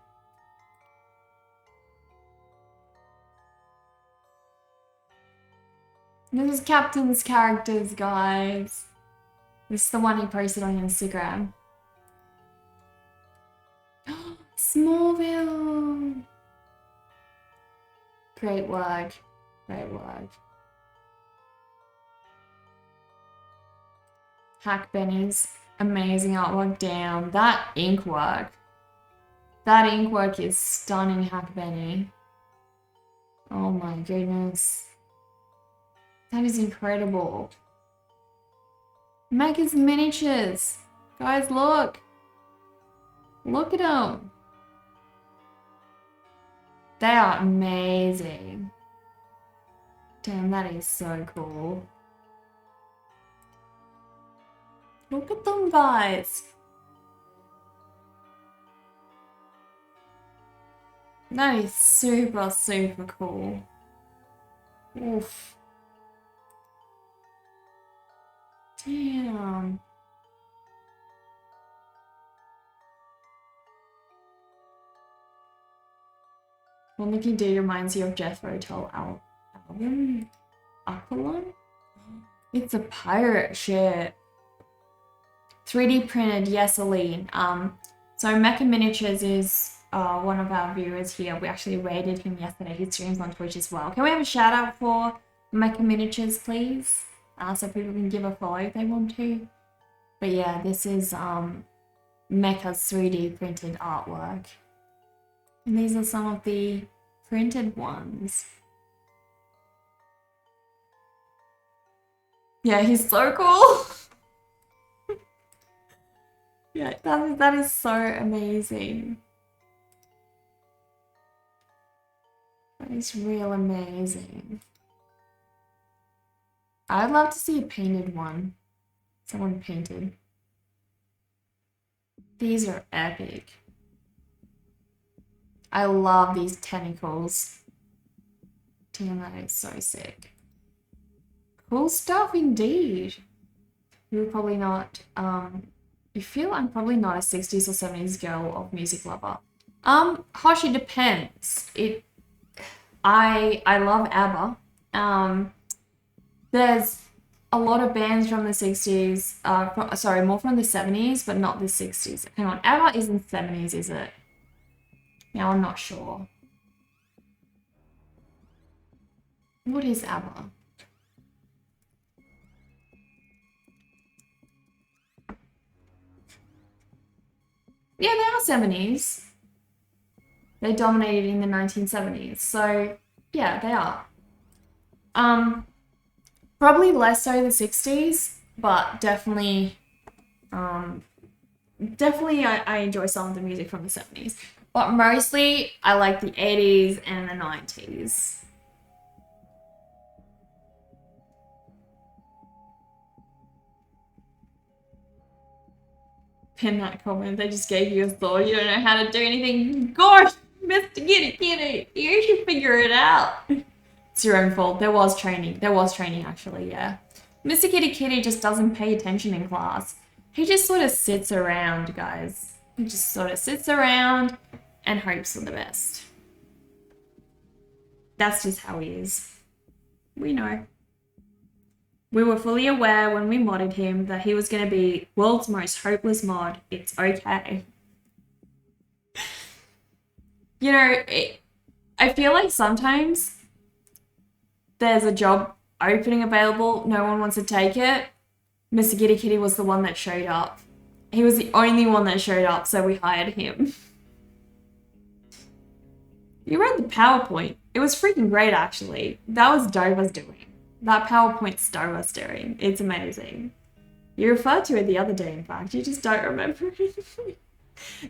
This is Captain's characters, guys. This is the one he posted on Instagram. Smallville! Great work. Great work. Hack Benny's amazing artwork down. That ink work. That ink work is stunning, Hack Benny. Oh my goodness. That is incredible. Make his miniatures. Guys, look. Look at them. They are amazing. Damn, that is so cool. Look at them, guys. That is super, super cool. Oof. Damn. What Mickey D reminds you of Jethro Tull album? Aqualon? It's a pirate ship. 3D printed, yes, Aline. So Mecha Miniatures is one of our viewers here. We actually rated him yesterday. He streams on Twitch as well. Can we have a shout out for Mecha Miniatures, please? So people can give a follow if they want to. But yeah, this is Mecha's 3D printed artwork. And these are some of the printed ones. Yeah, he's so cool. Yeah, that is so amazing. That is real amazing. I'd love to see a painted one. Someone painted. These are epic. I love these tentacles. Damn, that is so sick. Cool stuff indeed. You're probably not, you feel I'm probably not a 60s or 70s girl of music lover. Hush, it depends. I love ABBA. There's a lot of bands from the 60s, sorry, more from the 70s, but not the 60s. Hang on, ABBA is in the 70s, is it? Now I'm not sure. What is ABBA? Yeah, they are 70s. They dominated in the 1970s. So, yeah, they are. Probably less so the 60s, but definitely, I enjoy some of the music from the 70s. But mostly, I like the 80s and the 90s. Pin that comment. They just gave you a thought. You don't know how to do anything. Gosh, Mr. Kitty, you should figure it out. It's your own fault. There was training. Actually, yeah. Mr. Kitty just doesn't pay attention in class. He just sort of sits around, guys. He just sort of sits around and hopes for the best. That's just how he is. We know. We were fully aware when we modded him that he was going to be world's most hopeless mod. It's okay. You know, I feel like sometimes there's a job opening available, no one wants to take it. Mr. Kitty was the one that showed up. He was the only one that showed up, so we hired him. You read the PowerPoint. It was freaking great, actually. That was Dova's doing. That PowerPoint's Dova's doing. It's amazing. You referred to it the other day, in fact. You just don't remember it.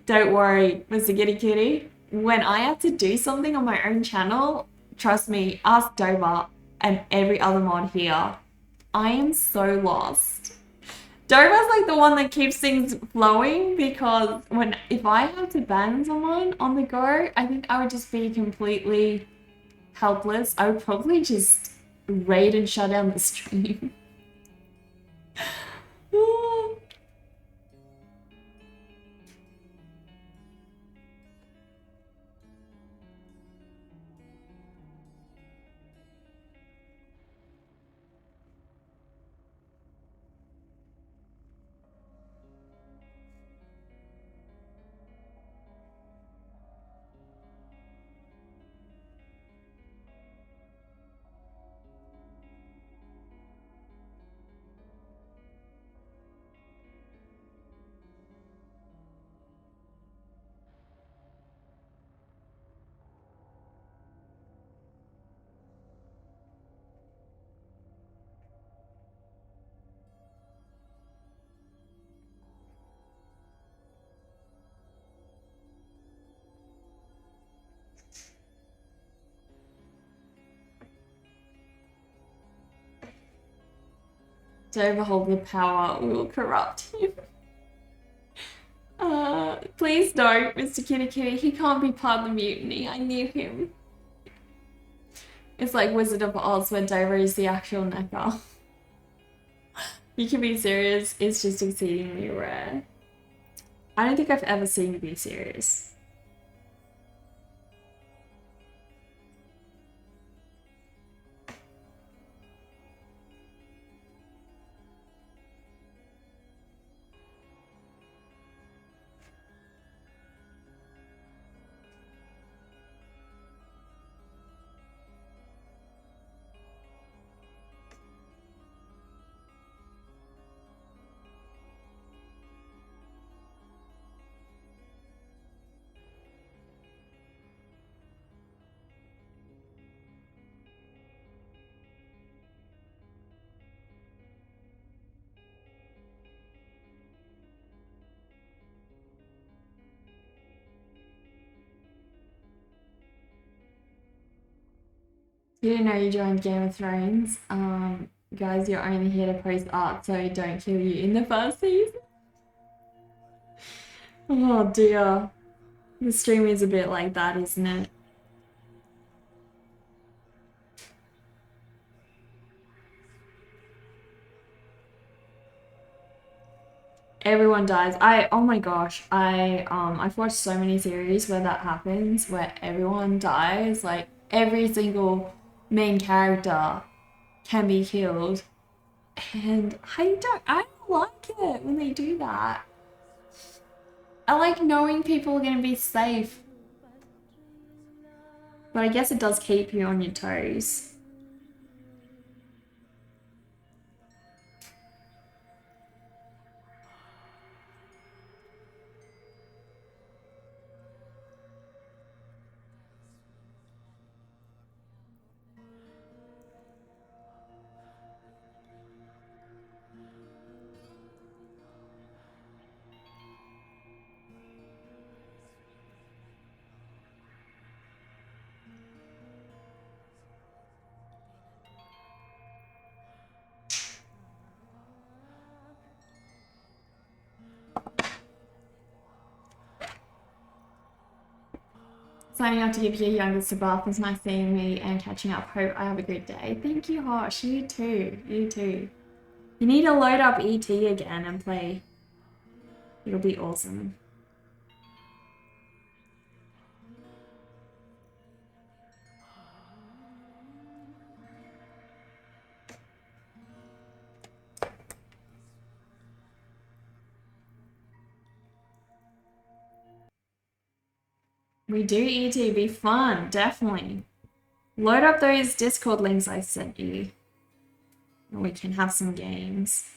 Don't worry, Mr. Kitty. When I have to do something on my own channel, trust me, ask Dova and every other mod here. I am so lost. Dova's like the one that keeps things flowing because if I had to ban someone on the go, I think I would just be completely helpless. I would probably just raid and shut down the stream. To overhold the power, we will corrupt him. Please don't, Mr. Kitty Kitty. He can't be part of the mutiny. I need him. It's like Wizard of Oz where Dover is the actual Necker. You can be serious, it's just exceedingly rare. I don't think I've ever seen you be serious. You didn't know you joined Game of Thrones. Guys, you're only here to post art, so don't kill you in the first season. Oh dear. The stream is a bit like that, isn't it? Everyone dies. Oh my gosh. I've watched so many series where that happens, where everyone dies. Like every single main character can be killed. And I don't like it when they do that. I like knowing people are gonna be safe. But I guess it does keep you on your toes. Signing up to give your youngest a bath was nice seeing me and catching up. Hope I have a good day. Thank you, Hosh. You too. You too. You need to load up ET again and play. It'll be awesome. We do ET, be fun, definitely. Load up those Discord links I sent you. And we can have some games.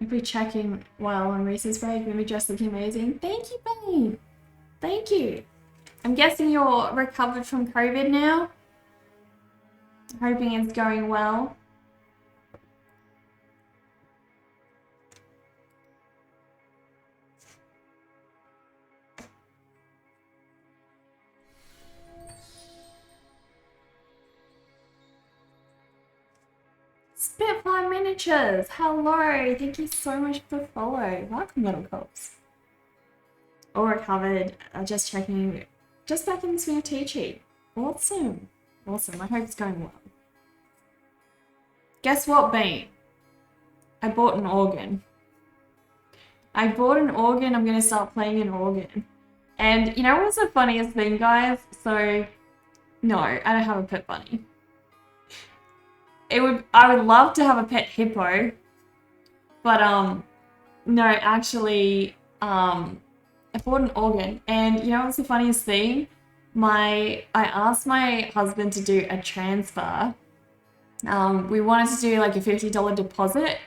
If we're checking while on recess break, maybe just looking amazing. Thank you, babe. Thank you. I'm guessing you're recovered from COVID now. Hoping it's going well. Spitfire Miniatures, hello. Thank you so much for the follow. Welcome, little cops. All recovered. Just checking. Just back in the swing of teaching. Awesome. Awesome. I hope it's going well. Guess what, Bean? I bought an organ. I'm going to start playing an organ. And you know what's the funniest thing, guys? So, no, I don't have a pet bunny. I would love to have a pet hippo. But, no, actually, I bought an organ. And you know what's the funniest thing? I asked my husband to do a transfer. We wanted to do like a $50 deposit.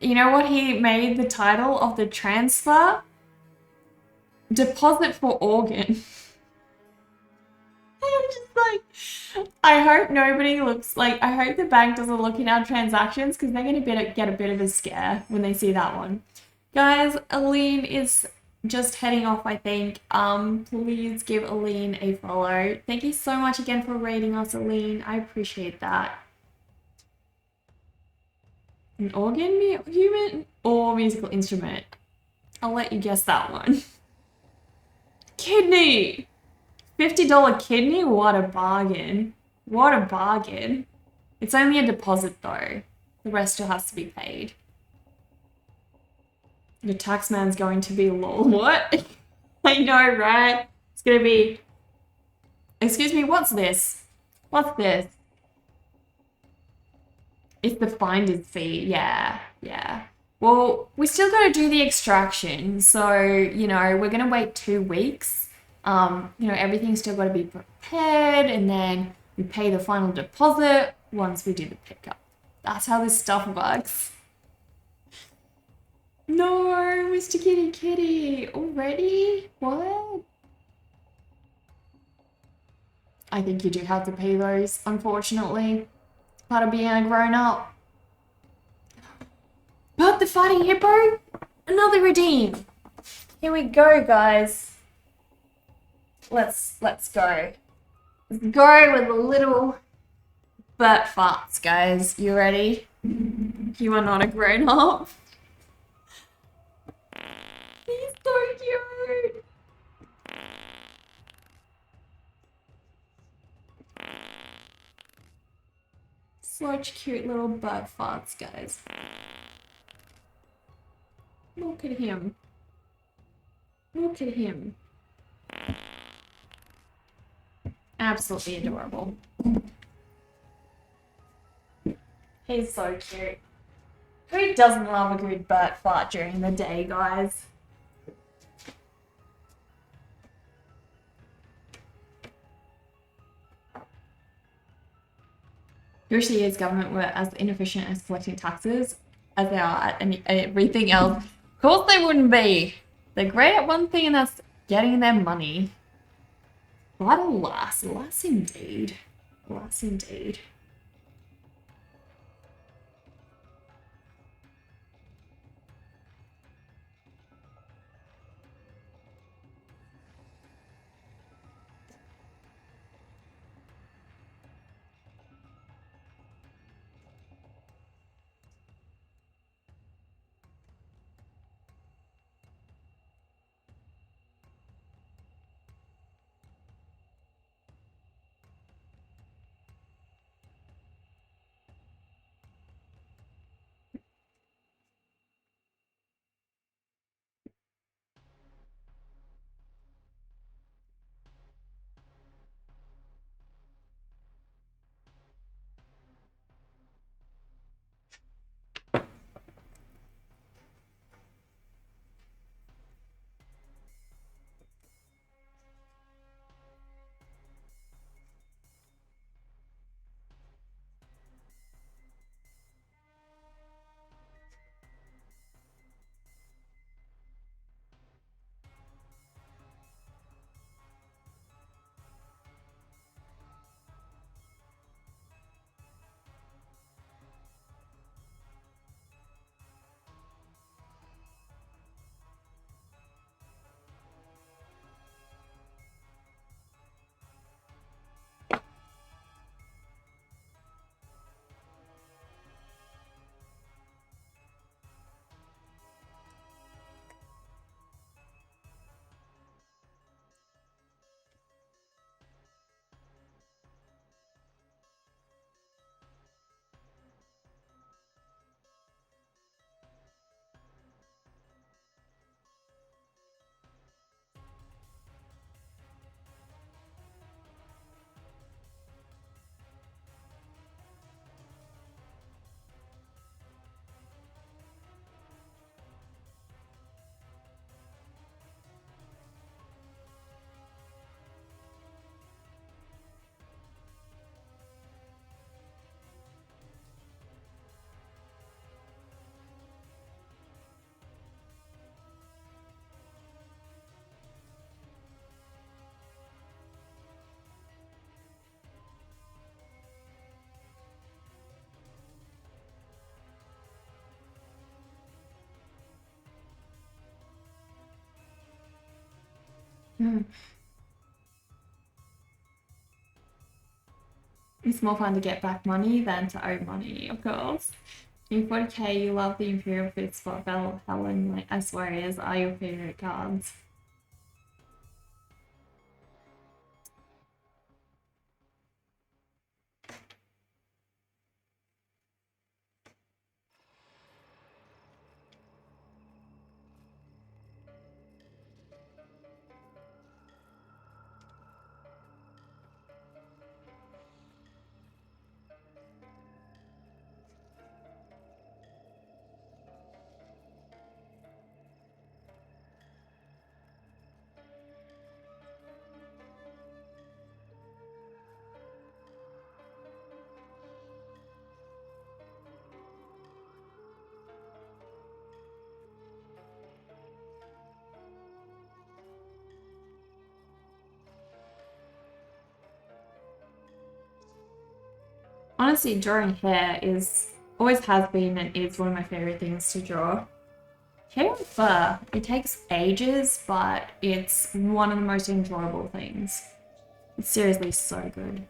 You know what he made the title of the transfer? Deposit for organ. I'm just like, I hope nobody looks like, I hope the bank doesn't look in our transactions because they're going to get a bit of a scare when they see that one. Guys, Aline is just heading off, I think. Please give Aline a follow. Thank you so much again for rating us, Aline. I appreciate that. An organ, human, or musical instrument? I'll let you guess that one. Kidney! $50 kidney? What a bargain. What a bargain. It's only a deposit though. The rest still has to be paid. Your tax man's going to be lol. What? I know, right? It's gonna be... Excuse me, what's this? What's this? It's the finder's fee. Yeah. Well, we still got to do the extraction. So, you know, we're going to wait 2 weeks. You know, everything's still got to be prepared. And then we pay the final deposit once we do the pickup. That's how this stuff works. No, Mr. Kitty Kitty. Already? What? I think you do have to pay those, unfortunately. Part of being a grown-up. But the fighting hippo, another redeem. Here we go, guys. Let's go. Let's go with a little Bert farts, guys. You ready? You are not a grown-up. He's so cute. Such cute little Bert farts, guys. Look at him. Look at him. Absolutely adorable. He's so cute. Who doesn't love a good Bert fart during the day, guys? Wish the year's government were as inefficient as collecting taxes as they are at everything else. Of course they wouldn't be. They're great at one thing and that's getting their money. But alas indeed. Alas indeed. It's more fun to get back money than to owe money, of course. In 40k, you love the Imperial Food Spot, Helen, like, I swear it is, are your favourite cards. Honestly, drawing hair is always has been and is one of my favorite things to draw. Hair and fur, it takes ages, but it's one of the most enjoyable things. It's seriously so good.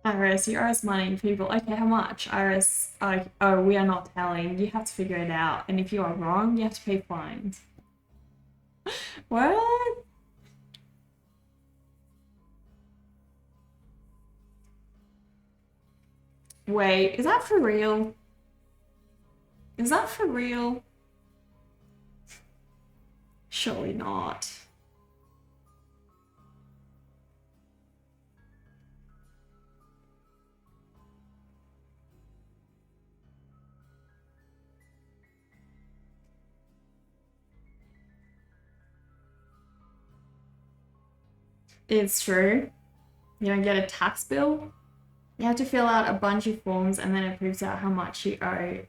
Iris, you owe us money, people. Okay, how much? Iris, oh, we are not telling. You have to figure it out. And if you are wrong, you have to pay fines. What? Wait, is that for real? Is that for real? Surely not. It's true. You don't get a tax bill. You have to fill out a bunch of forms and then it proves out how much you owe,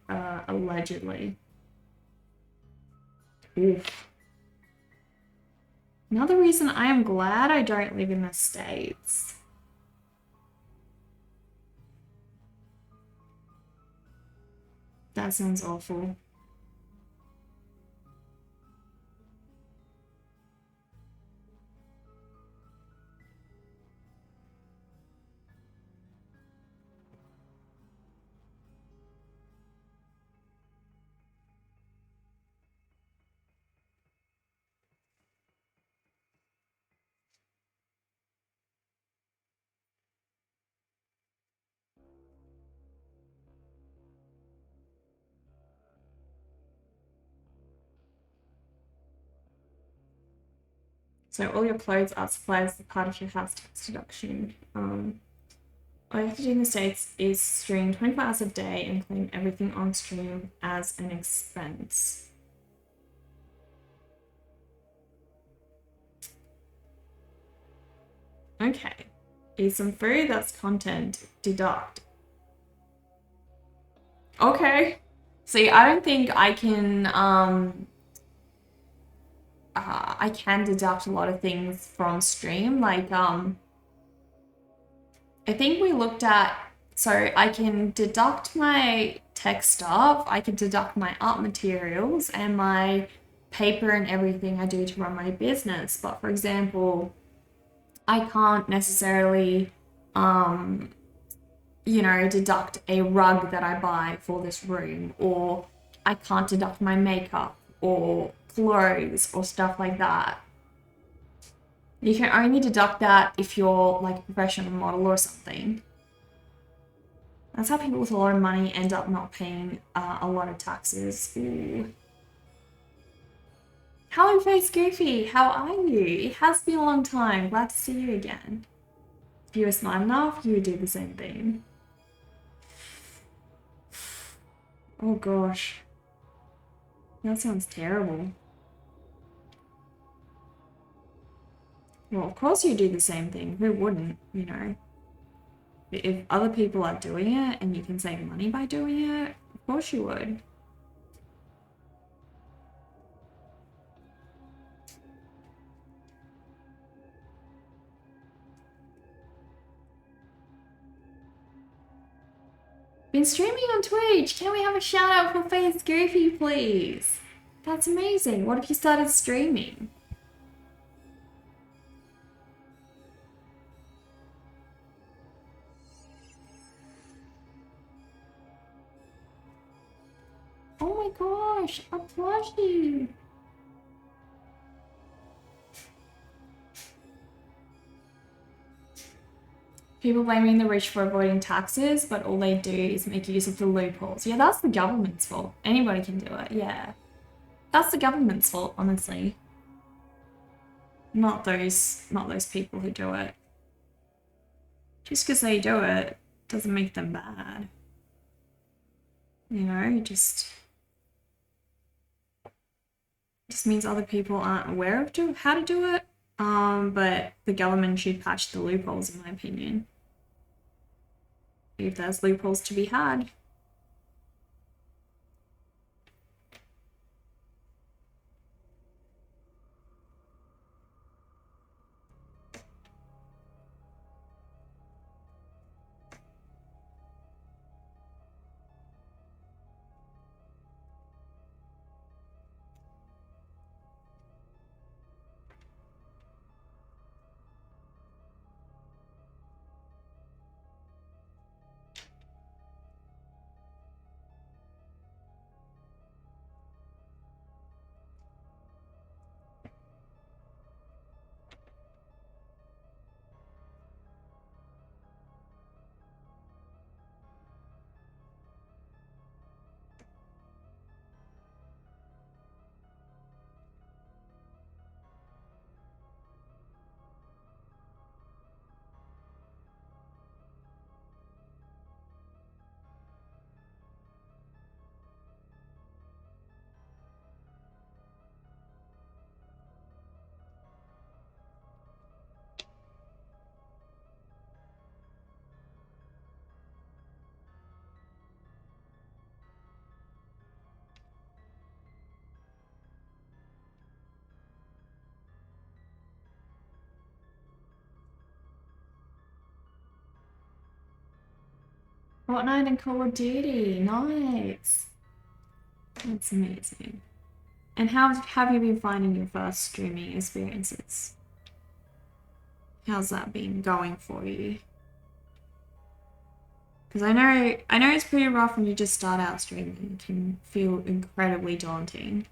allegedly. Oof. Another reason I am glad I don't live in the States. That sounds awful. So all your clothes, art supplies are part of your house tax deduction. All you have to do in the States is stream 24 hours a day and claim everything on stream as an expense. Okay. Eat some food, that's content. Deduct. Okay. See, I don't think I can deduct a lot of things from stream. Like, I think we looked at, so I can deduct my tech stuff, I can deduct my art materials and my paper and everything I do to run my business. But for example, I can't necessarily, deduct a rug that I buy for this room, or I can't deduct my makeup or clothes or stuff like that. You can only deduct that if you're like a professional model or something. That's how people with a lot of money end up not paying a lot of taxes. Ooh. Hello, Face Goofy. How are you? It has been a long time. Glad to see you again. If you were smart enough, you would do the same thing. Oh gosh. That sounds terrible. Well, of course you do the same thing. Who wouldn't, you know? If other people are doing it and you can save money by doing it, of course you would. Been streaming on Twitch. Can we have a shout out for Face Goofy, please? That's amazing. What if you started streaming? Oh my gosh, a plushie. People blaming the rich for avoiding taxes, but all they do is make use of the loopholes. Yeah, that's the government's fault. Anybody can do it, yeah. That's the government's fault, honestly. Not those people who do it. Just because they do it doesn't make them bad. You know, it just means other people aren't aware of how to do it. But the government should patch the loopholes, in my opinion. If there's loopholes to be had. Fortnite and Call of Duty, nice. That's amazing. And how have you been finding your first streaming experiences? How's that been going for you? Because I know it's pretty rough when you just start out streaming. It can feel incredibly daunting.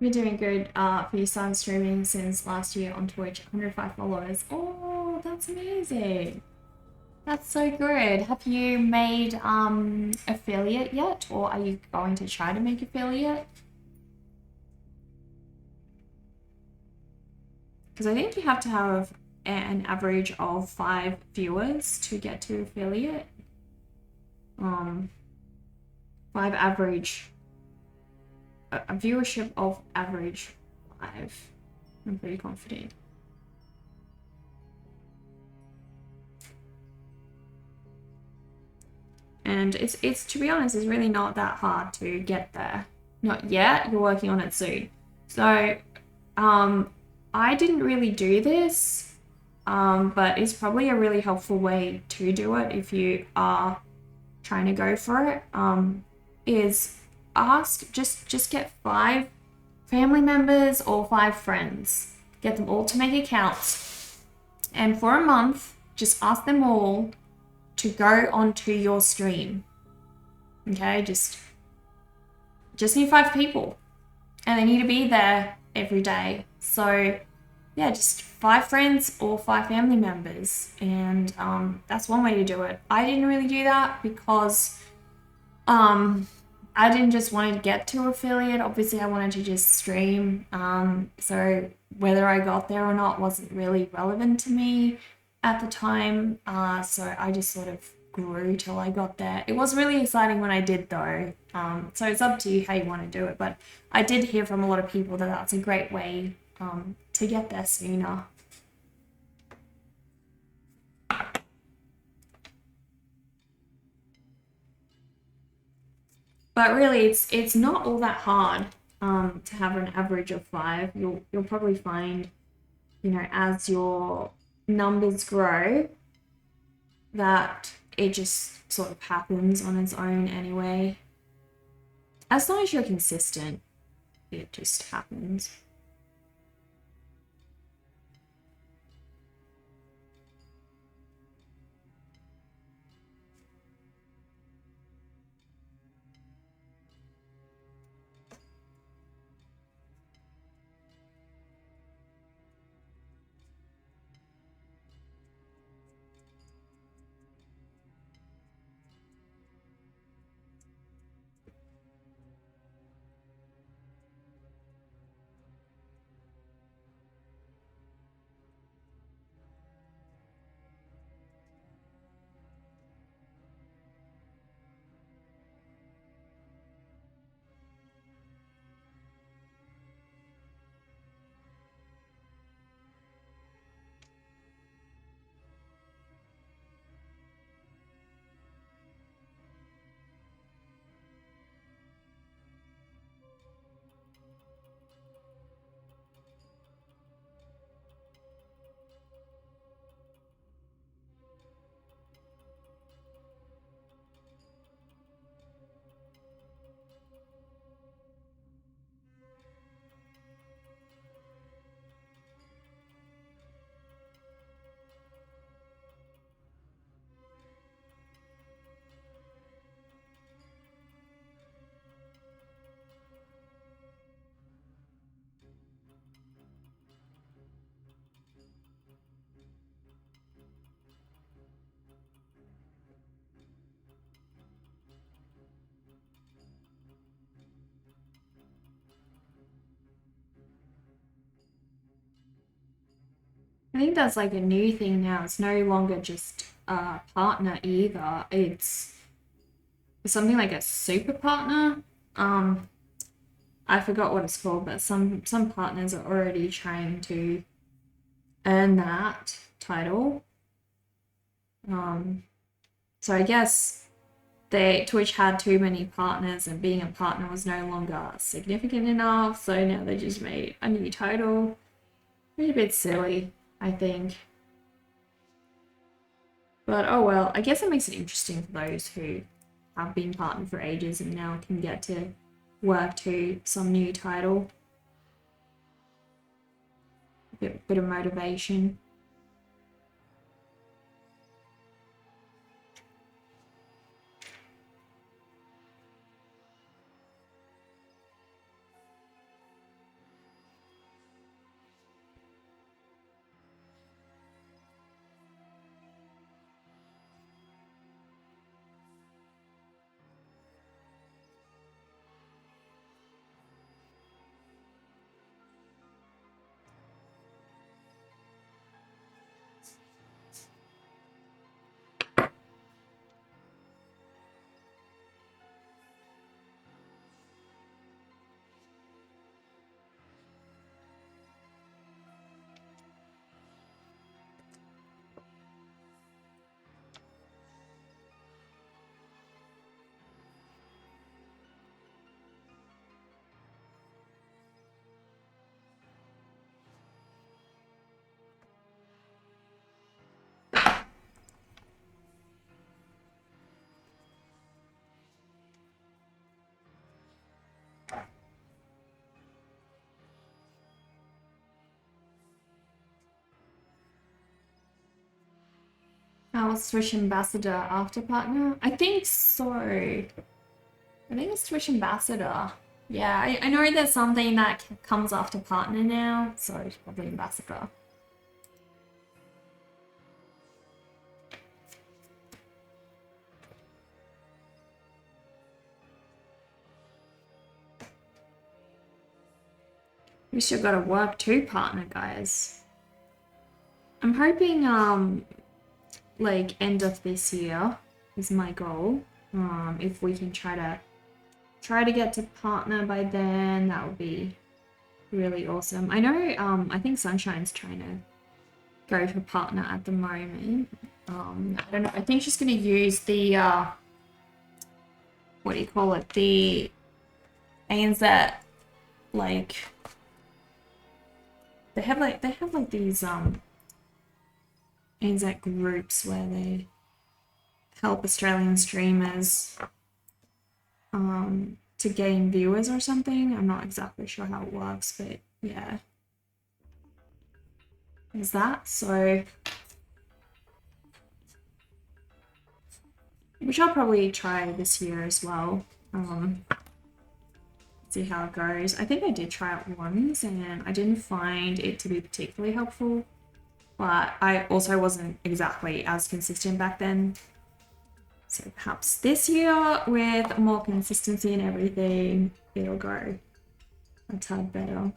You're doing good. For you started streaming since last year on Twitch, 105 followers. Oh, that's amazing. That's so good. Have you made affiliate yet, or are you going to try to make affiliate? Because I think you have to have an average of 5 viewers to get to affiliate. 5 average, a viewership of average 5. I'm pretty confident. And it's to be honest, it's really not that hard to get there. Not yet. You're working on it soon. So, I didn't really do this, but it's probably a really helpful way to do it if you are trying to go for it. Is ask just get 5 family members or 5 friends. Get them all to make accounts, and for a month, just ask them all to go onto your stream. Okay, just need 5 people, and they need to be there every day. So yeah, just 5 friends or 5 family members, and that's one way to do it. I didn't really do that because I didn't just want to get to affiliate. Obviously, I wanted to just stream. So whether I got there or not wasn't really relevant to me at the time. So I just sort of grew till I got there. It was really exciting when I did, though. So it's up to you how you want to do it. But I did hear from a lot of people that that's a great way to get there sooner. But really, it's not all that hard to have an average of 5. You'll probably find, as your numbers grow, that it just sort of happens on its own anyway. As long as you're consistent, it just happens. I think that's like a new thing now. It's no longer just a partner either. It's something like a super partner. I forgot what it's called, but some partners are already trying to earn that title. So I guess Twitch had too many partners, and being a partner was no longer significant enough. So now they just made a new title. It's a bit silly, I think. But oh well, I guess it makes it interesting for those who have been partnered for ages and now can get to work to some new title. A bit of motivation. how Swish Ambassador after partner? I think so. I think it's Swish Ambassador. Yeah, I know there's something that comes after partner now, so it's probably Ambassador. We still gotta work to partner, guys. I'm hoping like end of this year is my goal. If we can try to get to partner by then, that would be really awesome. I know I think Sunshine's trying to go for partner at the moment. I don't know. I think she's gonna use the what do you call it? The ANZ like they have like these ANZ groups where they help Australian streamers to gain viewers or something. I'm not exactly sure how it works, but yeah. There's that. So which I'll probably try this year as well. See how it goes. I think I did try it once and I didn't find it to be particularly helpful, but I also wasn't exactly as consistent back then. So perhaps this year with more consistency and everything, it'll go a tad better.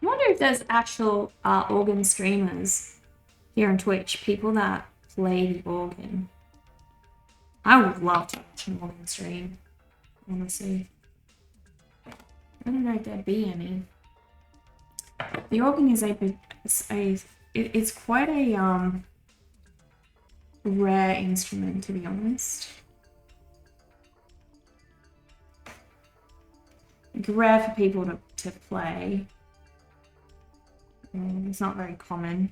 I wonder if there's actual organ streamers here on Twitch, people that play the organ. I would love to watch an organ stream, honestly. I don't know if there'd be any. The organ is it's quite a rare instrument, to be honest. Like, rare for people to play. It's not very common.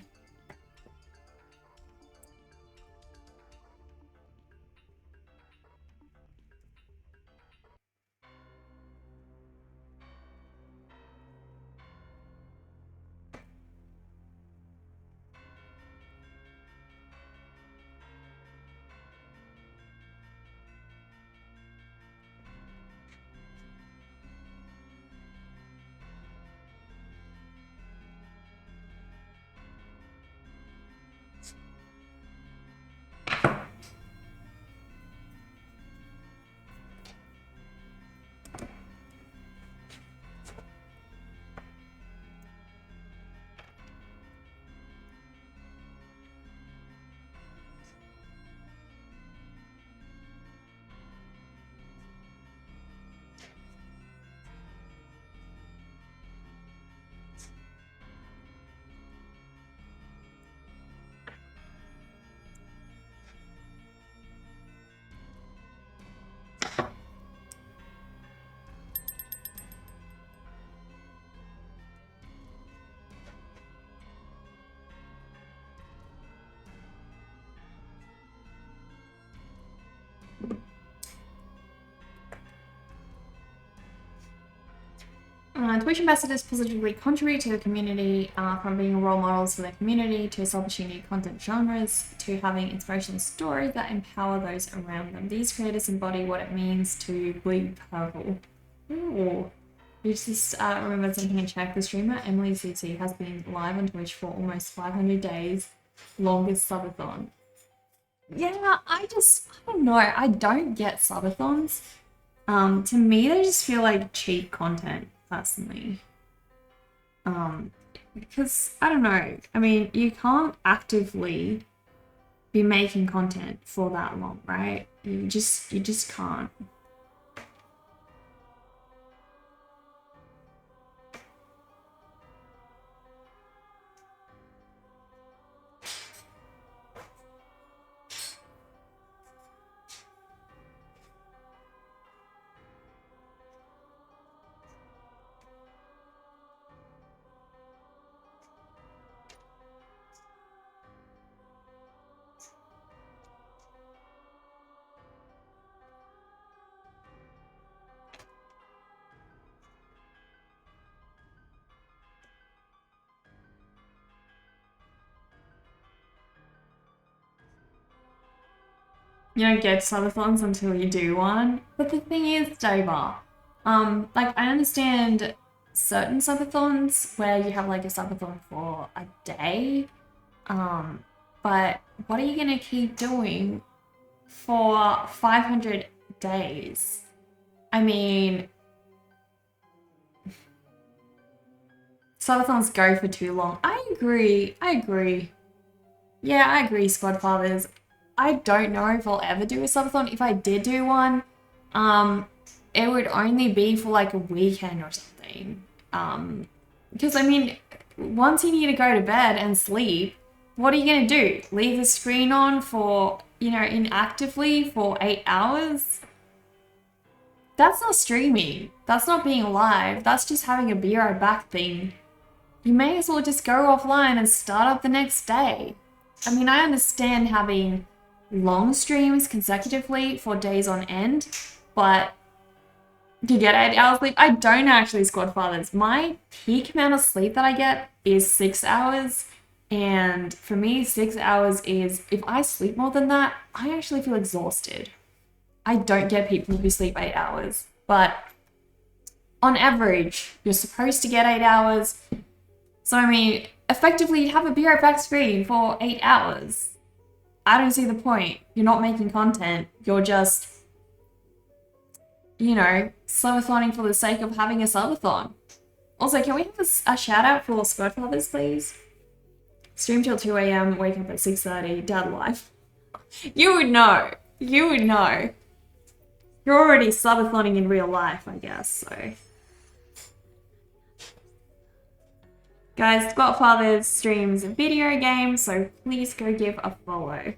Twitch ambassadors positively contribute to the community from being role models for their community to establishing new content genres to having inspirational stories that empower those around them. These creators embody what it means to bleed purple. Ooh. You just remembered something in chat. The streamer Emily CC has been live on Twitch for almost 500 days, longest subathon. Yeah, I don't know. I don't get subathons. To me, they just feel like cheap content, personally. Because I don't know. I mean, you can't actively be making content for that long, right? You just can't. you don't get subathons until you do one. But the thing is, Dover, like I understand certain subathons where you have like a subathon for a day, but what are you gonna keep doing for 500 days? I mean, subathons go for too long. I agree. Yeah, I agree, Squad Fathers. I don't know if I'll ever do a subathon. If I did do one, it would only be for like a weekend or something. Because I mean, once you need to go to bed and sleep, what are you gonna do? Leave the screen on for, inactively for 8 hours? That's not streaming. That's not being live. That's just having a be right back thing. You may as well just go offline and start up the next day. I mean, I understand having long streams consecutively for days on end, but to get 8 hours sleep, I don't actually, Squad Fathers. My peak amount of sleep that I get is 6 hours. And for me, 6 hours is, if I sleep more than that, I actually feel exhausted. I don't get people who sleep 8 hours, but on average, you're supposed to get 8 hours. So, I mean, effectively, you'd have a be right back screen for 8 hours. I don't see the point. You're not making content. You're just, subathoning for the sake of having a subathon. Also, can we have a shout out for Squad Fathers, please? Stream till 2 a.m., wake up at 6:30, dad life. You would know. You would know. You're already subathoning in real life, I guess, so. Guys, Squad Fathers streams video games, so please go give a follow.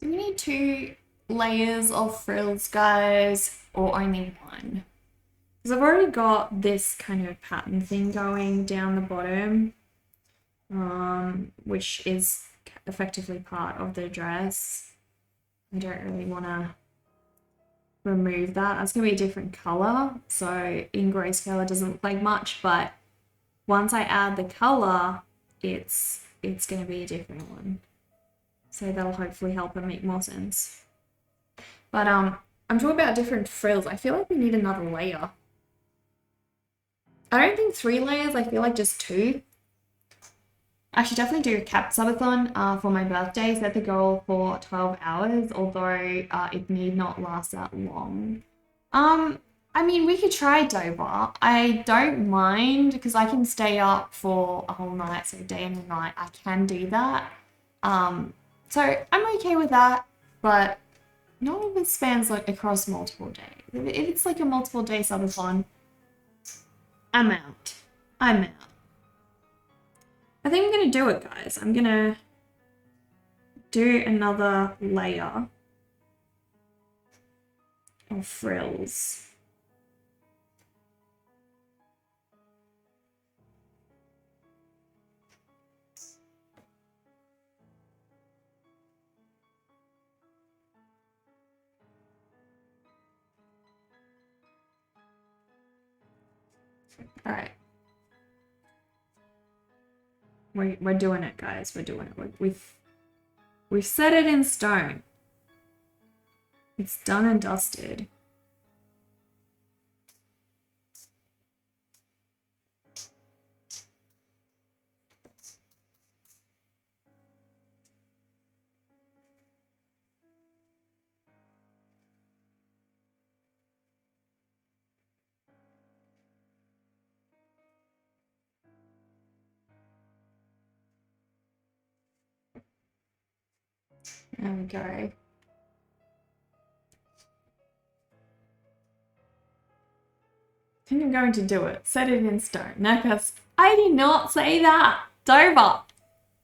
Do we need 2 layers of frills, guys, or only 1? Because I've already got this kind of pattern thing going down the bottom, which is effectively part of the dress. I don't really want to remove that. That's going to be a different color, so in grayscale it doesn't look like much, but once I add the color, it's going to be a different one. So that'll hopefully help and make more sense. But I'm talking about different frills. I feel like we need another layer. I don't think 3 layers, I feel like just 2. I should definitely do a cap subathon for my birthday. Set the goal for 12 hours, although it need not last that long. I mean, we could try Dover. I don't mind because I can stay up for a whole night, so day and a night. I can do that. So I'm okay with that, but not if it spans like across multiple days. If it's like a multiple day subathon, I'm out. I'm out. I think I'm gonna do it, guys. I'm gonna do another layer of frills. All right. We're doing it, guys. We're doing it. We've set it in stone. It's done and dusted. There we go. I think I'm going to do it. Set it in stone. Nakas, I did not say that. Dover.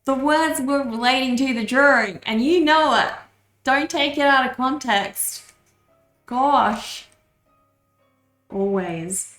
The words were relating to the drawing, and you know it. Don't take it out of context. Gosh. Always.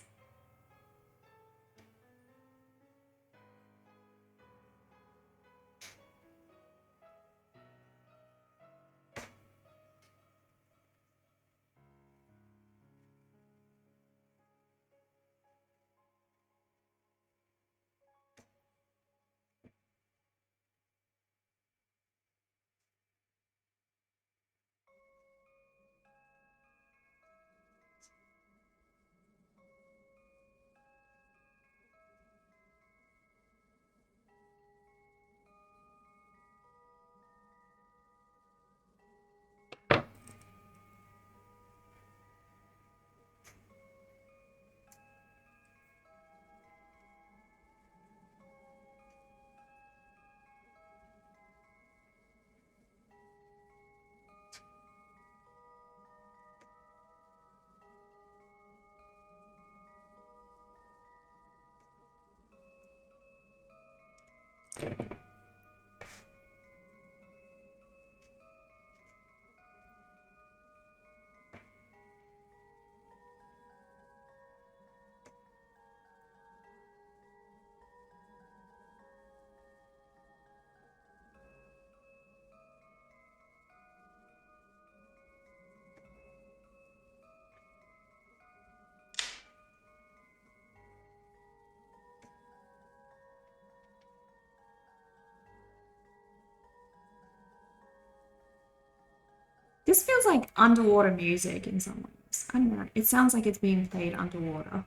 This feels like underwater music in some ways. I don't know. It sounds like it's being played underwater.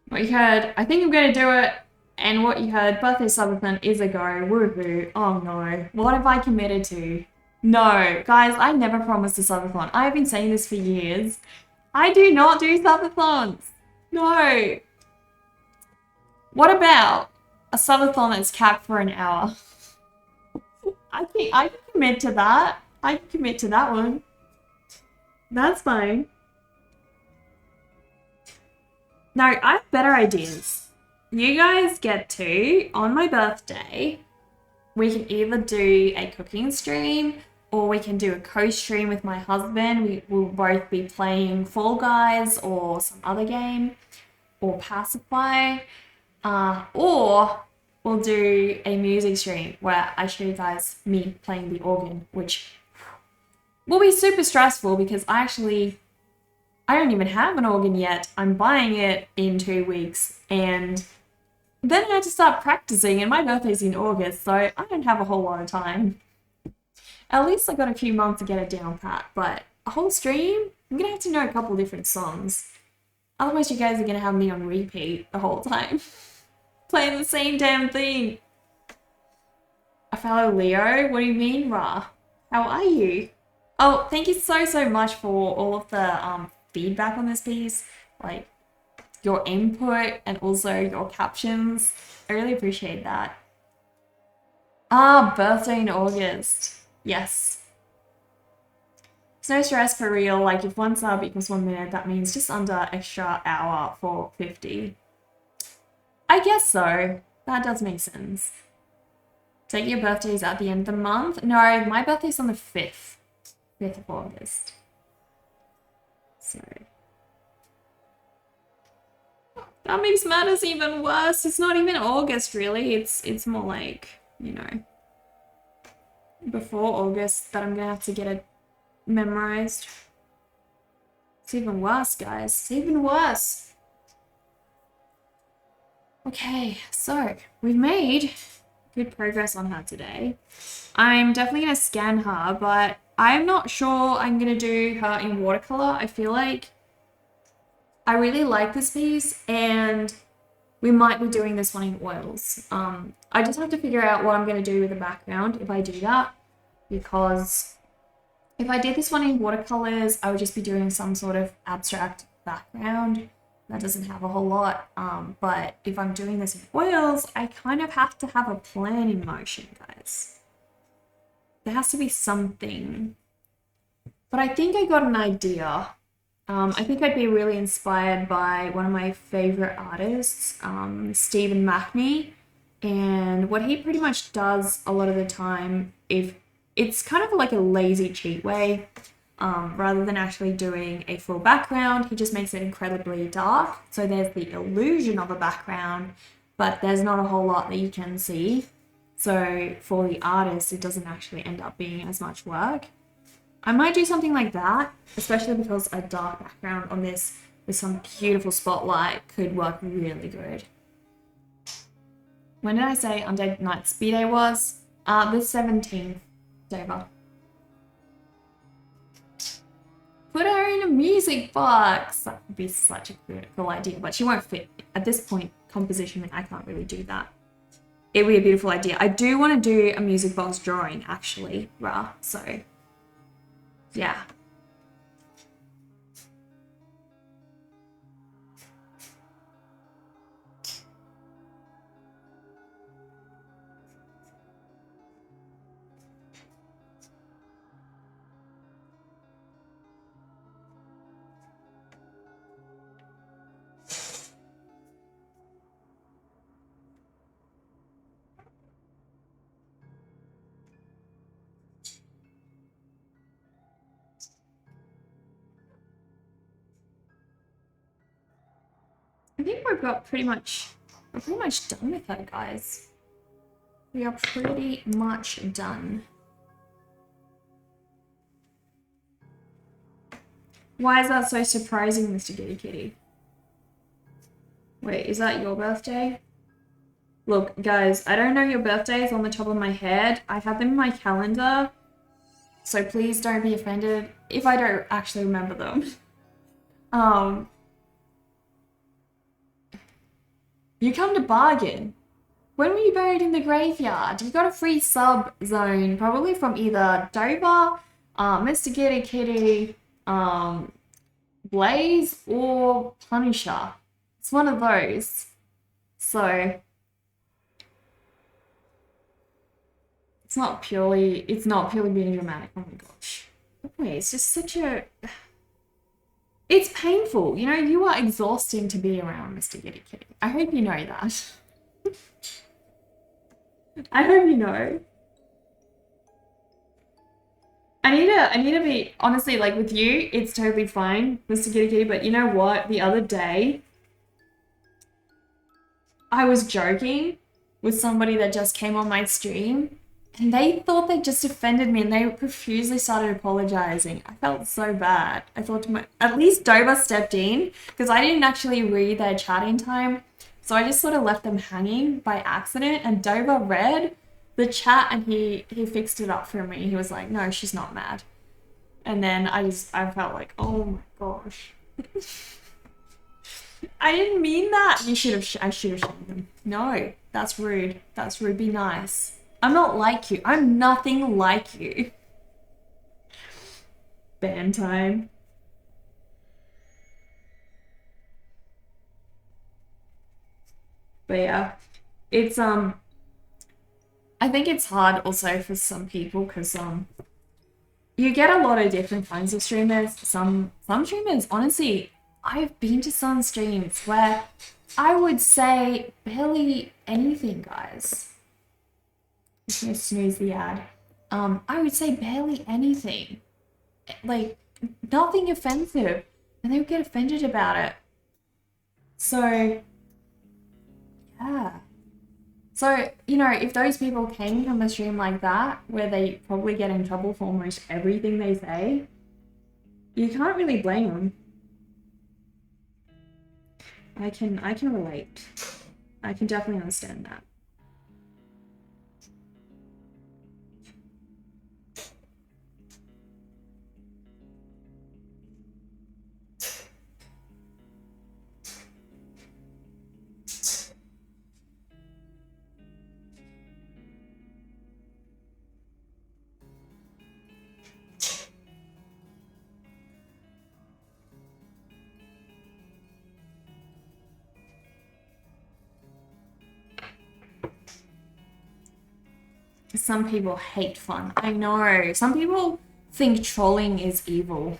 What you heard, I think I'm going to do it. And what you heard, birthday subathon is a go. Woohoo. Oh no. What have I committed to? No. Guys, I never promised a subathon. I've been saying this for years. I do not do subathons. No. What about a subathon that's capped for an hour? I think I can commit to that. I can commit to that one. That's fine. No, I have better ideas. You guys get to, on my birthday, we can either do a cooking stream or we can do a co-stream with my husband. We will both be playing Fall Guys or some other game or Pacify. Or we'll do a music stream where I show you guys me playing the organ, which will be super stressful because I don't even have an organ yet. I'm buying it in 2 weeks and then I have to start practicing and my birthday's in August, so I don't have a whole lot of time. At least I got a few months to get it down pat, but a whole stream? I'm gonna have to know a couple different songs. Otherwise you guys are gonna have me on repeat the whole time. Playing the same damn thing. A fellow Leo? What do you mean, Ra? How are you? Oh, thank you so much for all of the feedback on this piece. Like, your input and also your captions. I really appreciate that. Birthday in August. Yes. It's no stress for real. Like, if 1 sub equals 1 minute, that means just under extra hour for 50. I guess so. That does make sense. Take your birthdays at the end of the month? No, my birthday's on the 5th. 5th of August. So. That makes matters even worse. It's not even August, really. It's more like, you know. before August that I'm gonna have to get it memorized. It's even worse, guys. It's even worse. Okay, so we've made good progress on her today. I'm definitely gonna scan her, but I'm not sure I'm gonna do her in watercolor. I feel like I really like this piece and we might be doing this one in oils. I just have to figure out what I'm going to do with the background if I do that, because if I did this one in watercolors, I would just be doing some sort of abstract background that doesn't have a whole lot. But if I'm doing this in oils, I kind of have to have a plan in motion, guys. There has to be something. But I think I got an idea. I think I'd be really inspired by one of my favorite artists, Stephen Mackney, and what he pretty much does a lot of the time, if it's kind of like a lazy cheat way, rather than actually doing a full background, he just makes it incredibly dark. So there's the illusion of a background, but there's not a whole lot that you can see. So for the artist, it doesn't actually end up being as much work. I might do something like that, especially because a dark background on this with some beautiful spotlight could work really good. When did I say Undead Night's B-Day was? The 17th, Dover. Put her in a music box! That would be such a cool idea, but she won't fit. At this point, composition, I can't really do that. It would be a beautiful idea. I do want to do a music box drawing, actually, so... yeah. I think we're pretty much done with her, guys. We are pretty much done. Why is that so surprising, Mr. Giddy Kitty? Wait, is that your birthday? Look, guys, I don't know your birthdays on the top of my head. I have them in my calendar, so please don't be offended if I don't actually remember them. You come to bargain. When were you buried in the graveyard? You got a free sub zone, probably from either Dover, Mr. Giddy Kitty, Blaze, or Punisher. It's one of those. So it's not purely being dramatic. Oh my gosh. Wait, it's just such a... It's painful. You know, you are exhausting to be around, Mr. Giddy Kitty. I hope you know that. I hope you know. I need to be, honestly, like with you, it's totally fine, Mr. Giddy Kitty, but you know what? The other day, I was joking with somebody that just came on my stream, and they thought they just offended me, and they profusely started apologizing. I felt so bad. I thought at least Dover stepped in, because I didn't actually read their chat in time, so I just sort of left them hanging by accident, and Dover read the chat, and he fixed it up for me. He was like, no, she's not mad. And then I felt like, oh my gosh. I didn't mean that. I should have shown them. No, that's rude. That's rude. Be nice. I'm not like you. I'm nothing like you. Ban time. But yeah, it's I think it's hard also for some people because you get a lot of different kinds of streamers. Some streamers, honestly, I've been to some streams where I would say barely anything, guys. Just gonna snooze the ad. I would say barely anything. Like, nothing offensive. And they would get offended about it. So, yeah. So, if those people came from a stream like that, where they probably get in trouble for almost everything they say, you can't really blame them. I can relate. I can definitely understand that. Some people hate fun. I know. Some people think trolling is evil.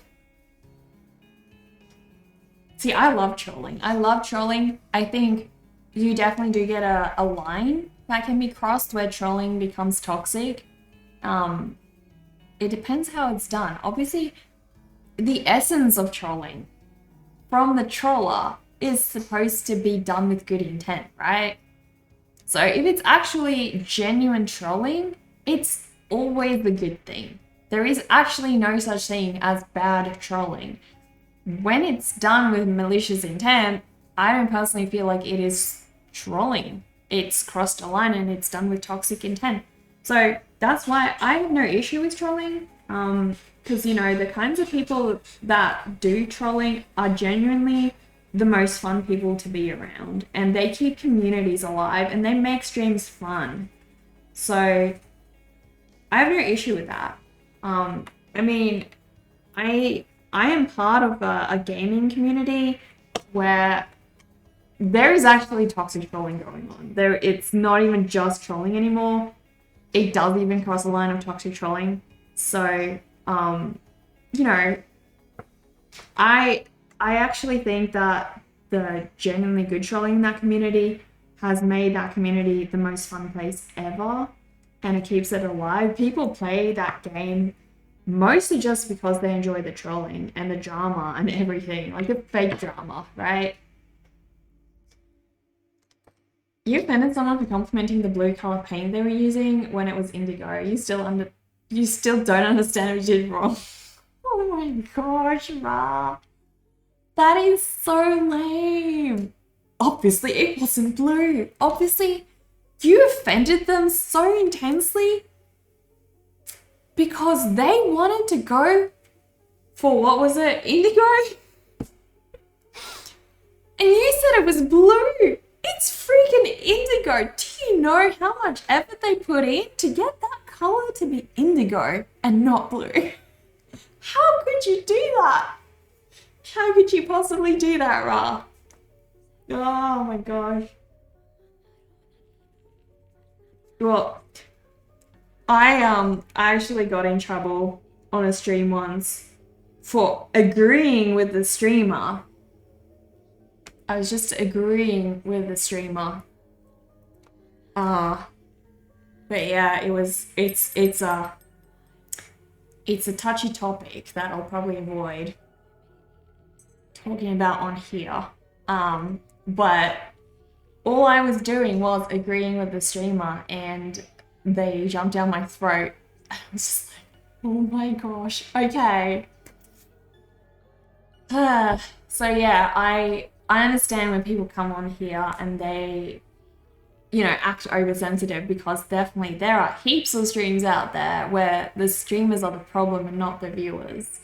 See, I love trolling. I think you definitely do get a line that can be crossed where trolling becomes toxic. It depends how it's done. Obviously, the essence of trolling from the troller is supposed to be done with good intent, right? So if it's actually genuine trolling, it's always the good thing. There is actually no such thing as bad trolling. When it's done with malicious intent, I don't personally feel like it is trolling. It's crossed a line and it's done with toxic intent. So that's why I have no issue with trolling. Because, the kinds of people that do trolling are genuinely the most fun people to be around. And they keep communities alive and they make streams fun. So I have no issue with that. I am part of a gaming community where there is actually toxic trolling going on. It's not even just trolling anymore. It does even cross the line of toxic trolling. So, I actually think that the genuinely good trolling in that community has made that community the most fun place ever, and it keeps it alive. People play that game mostly just because they enjoy the trolling and the drama and everything, like the fake drama, right? You offended someone for complimenting the blue color paint they were using when it was indigo. You still don't understand what you did wrong. Oh my gosh, Ra. That is so lame. Obviously, it wasn't blue. Obviously, you offended them so intensely because they wanted to go for, what was it, indigo? And you said it was blue. It's freaking indigo. Do you know how much effort they put in to get that color to be indigo and not blue? How could you do that? How could you possibly do that, Ra? Oh my gosh. Well, I actually got in trouble on a stream once for agreeing with the streamer. I was just agreeing with the streamer. But yeah, it's a touchy topic that I'll probably avoid talking about on here. But all I was doing was agreeing with the streamer and they jumped down my throat. I was just like, oh my gosh, okay. So yeah, I understand when people come on here and they, act oversensitive, because definitely there are heaps of streams out there where the streamers are the problem and not the viewers.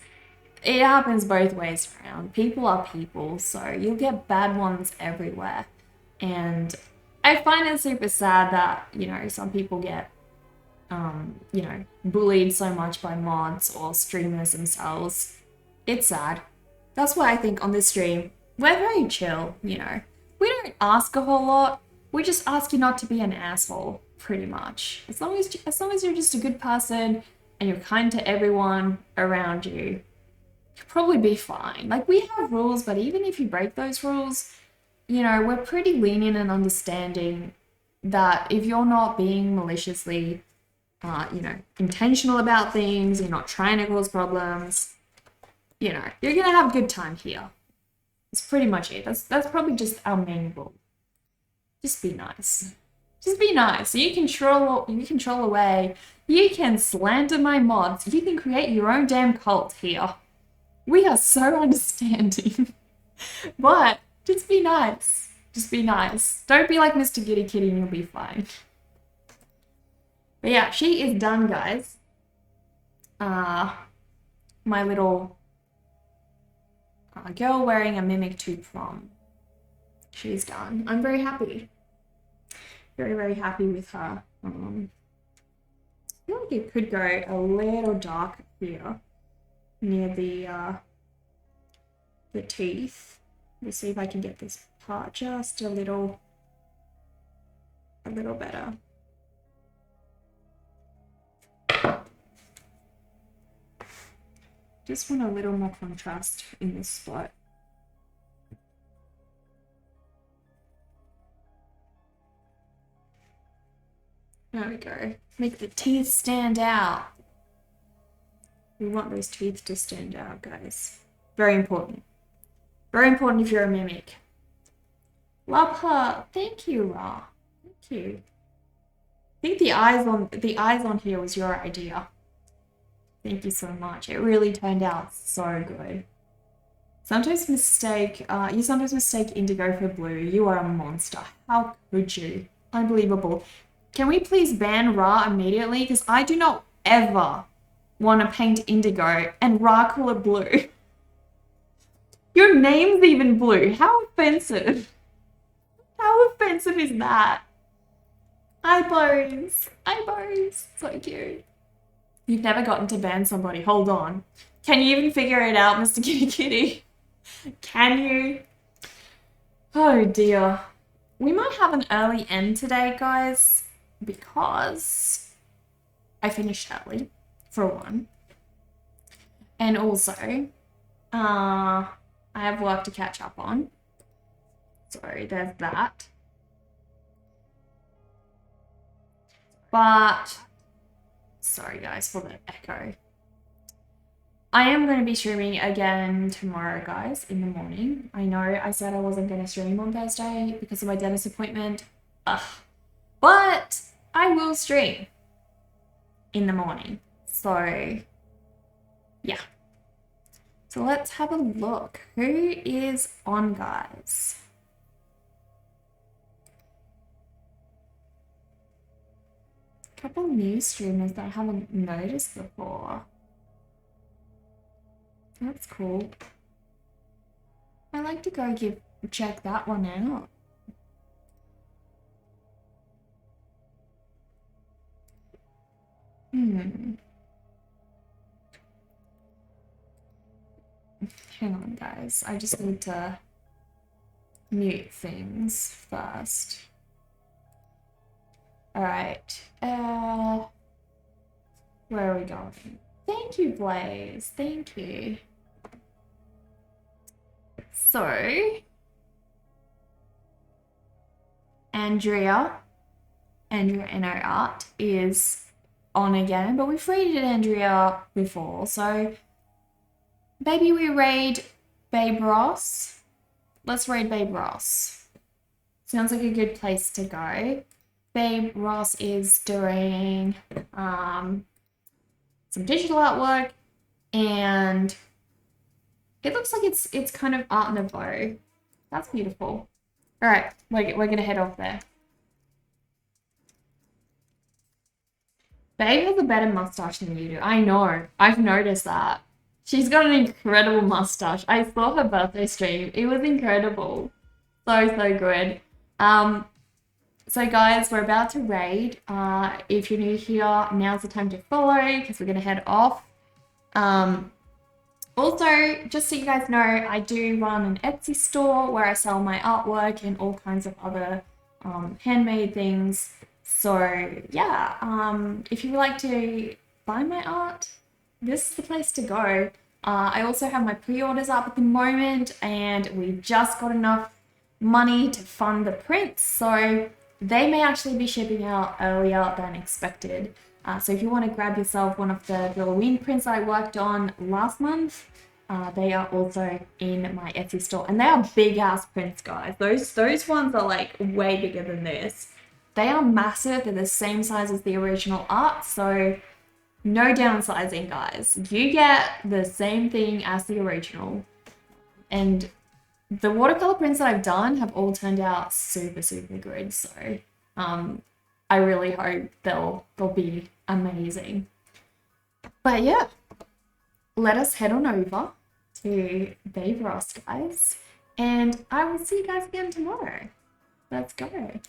It happens both ways around. People are people, so you'll get bad ones everywhere. And I find it super sad that, some people get, bullied so much by mods or streamers themselves. It's sad. That's why I think on this stream, we're very chill, We don't ask a whole lot. We just ask you not to be an asshole, pretty much. As long as you're just a good person and you're kind to everyone around you, you'll probably be fine. Like, we have rules, but even if you break those rules, we're pretty lenient and understanding that if you're not being maliciously, intentional about things, you're not trying to cause problems, you're gonna have a good time here. That's pretty much it. That's probably just our main rule. Just be nice. Just be nice. You control away. You can slander my mods. You can create your own damn cult here. We are so understanding. But just be nice. Just be nice. Don't be like Mr. Giddy Kitty and you'll be fine. But yeah, she is done, guys. My little girl wearing a mimic to prom. She's done. I'm very happy. Very, very happy with her. I feel like it could go a little dark here near the teeth. Let's see if I can get this part just a little better. Just want a little more contrast in this spot. There we go. Make the teeth stand out. We want those teeth to stand out, guys. Very important. Very important if you're a mimic. Love her. Thank you, Ra. Thank you. I think the eyes on here was your idea. Thank you so much. It really turned out so good. Sometimes you sometimes mistake indigo for blue. You are a monster. How could you? Unbelievable. Can we please ban Ra immediately? Because I do not ever want to paint indigo and Ra call it blue. Your name's even blue. How offensive. How offensive is that? Eyebrows. Eyebrows. So cute. You've never gotten to ban somebody. Hold on. Can you even figure it out, Mr. Kitty Kitty? Can you? Oh dear. We might have an early end today, guys, because I finished early, for one. And also, I have work to catch up on. So there's that. But sorry guys for the echo. I am going to be streaming again tomorrow, guys, in the morning. I know I said I wasn't going to stream on Thursday because of my dentist appointment. But I will stream in the morning. So, yeah. So let's have a look. Who is on, guys? Couple new streamers that I haven't noticed before. That's cool. I like to go check that one out. Hang on, guys. I just need to mute things first. Alright, where are we going? Thank you, Blaze. Thank you. So, Andrea NO Art is on again, but we've raided Andrea before, so maybe we raid Babe Ross. Let's raid Babe Ross. Sounds like a good place to go. Babe Ross is doing some digital artwork, and it looks like it's kind of Art Nouveau. That's beautiful. All right, we're gonna head off there. Babe has a better mustache than you do. I know. I've noticed that. She's got an incredible mustache. I saw her birthday stream. It was incredible. So good. So guys, we're about to raid. If you're new here, now's the time to follow because we're going to head off. Also, just so you guys know, I do run an Etsy store where I sell my artwork and all kinds of other handmade things. So yeah, if you would like to buy my art, this is the place to go. I also have my pre-orders up at the moment, and we just got enough money to fund the prints, so they may actually be shipping out earlier than expected. So if you want to grab yourself one of the Halloween prints that I worked on last month, they are also in my Etsy store, and they are big ass prints, guys. Those ones are like way bigger than this. they are massive. They're the same size as the original art, so no downsizing, guys. You get the same thing as the original. And the watercolor prints that I've done have all turned out super, super good. So I really hope they'll be amazing. But yeah, let us head on over to Babe Ross, guys. And I will see you guys again tomorrow. Let's go.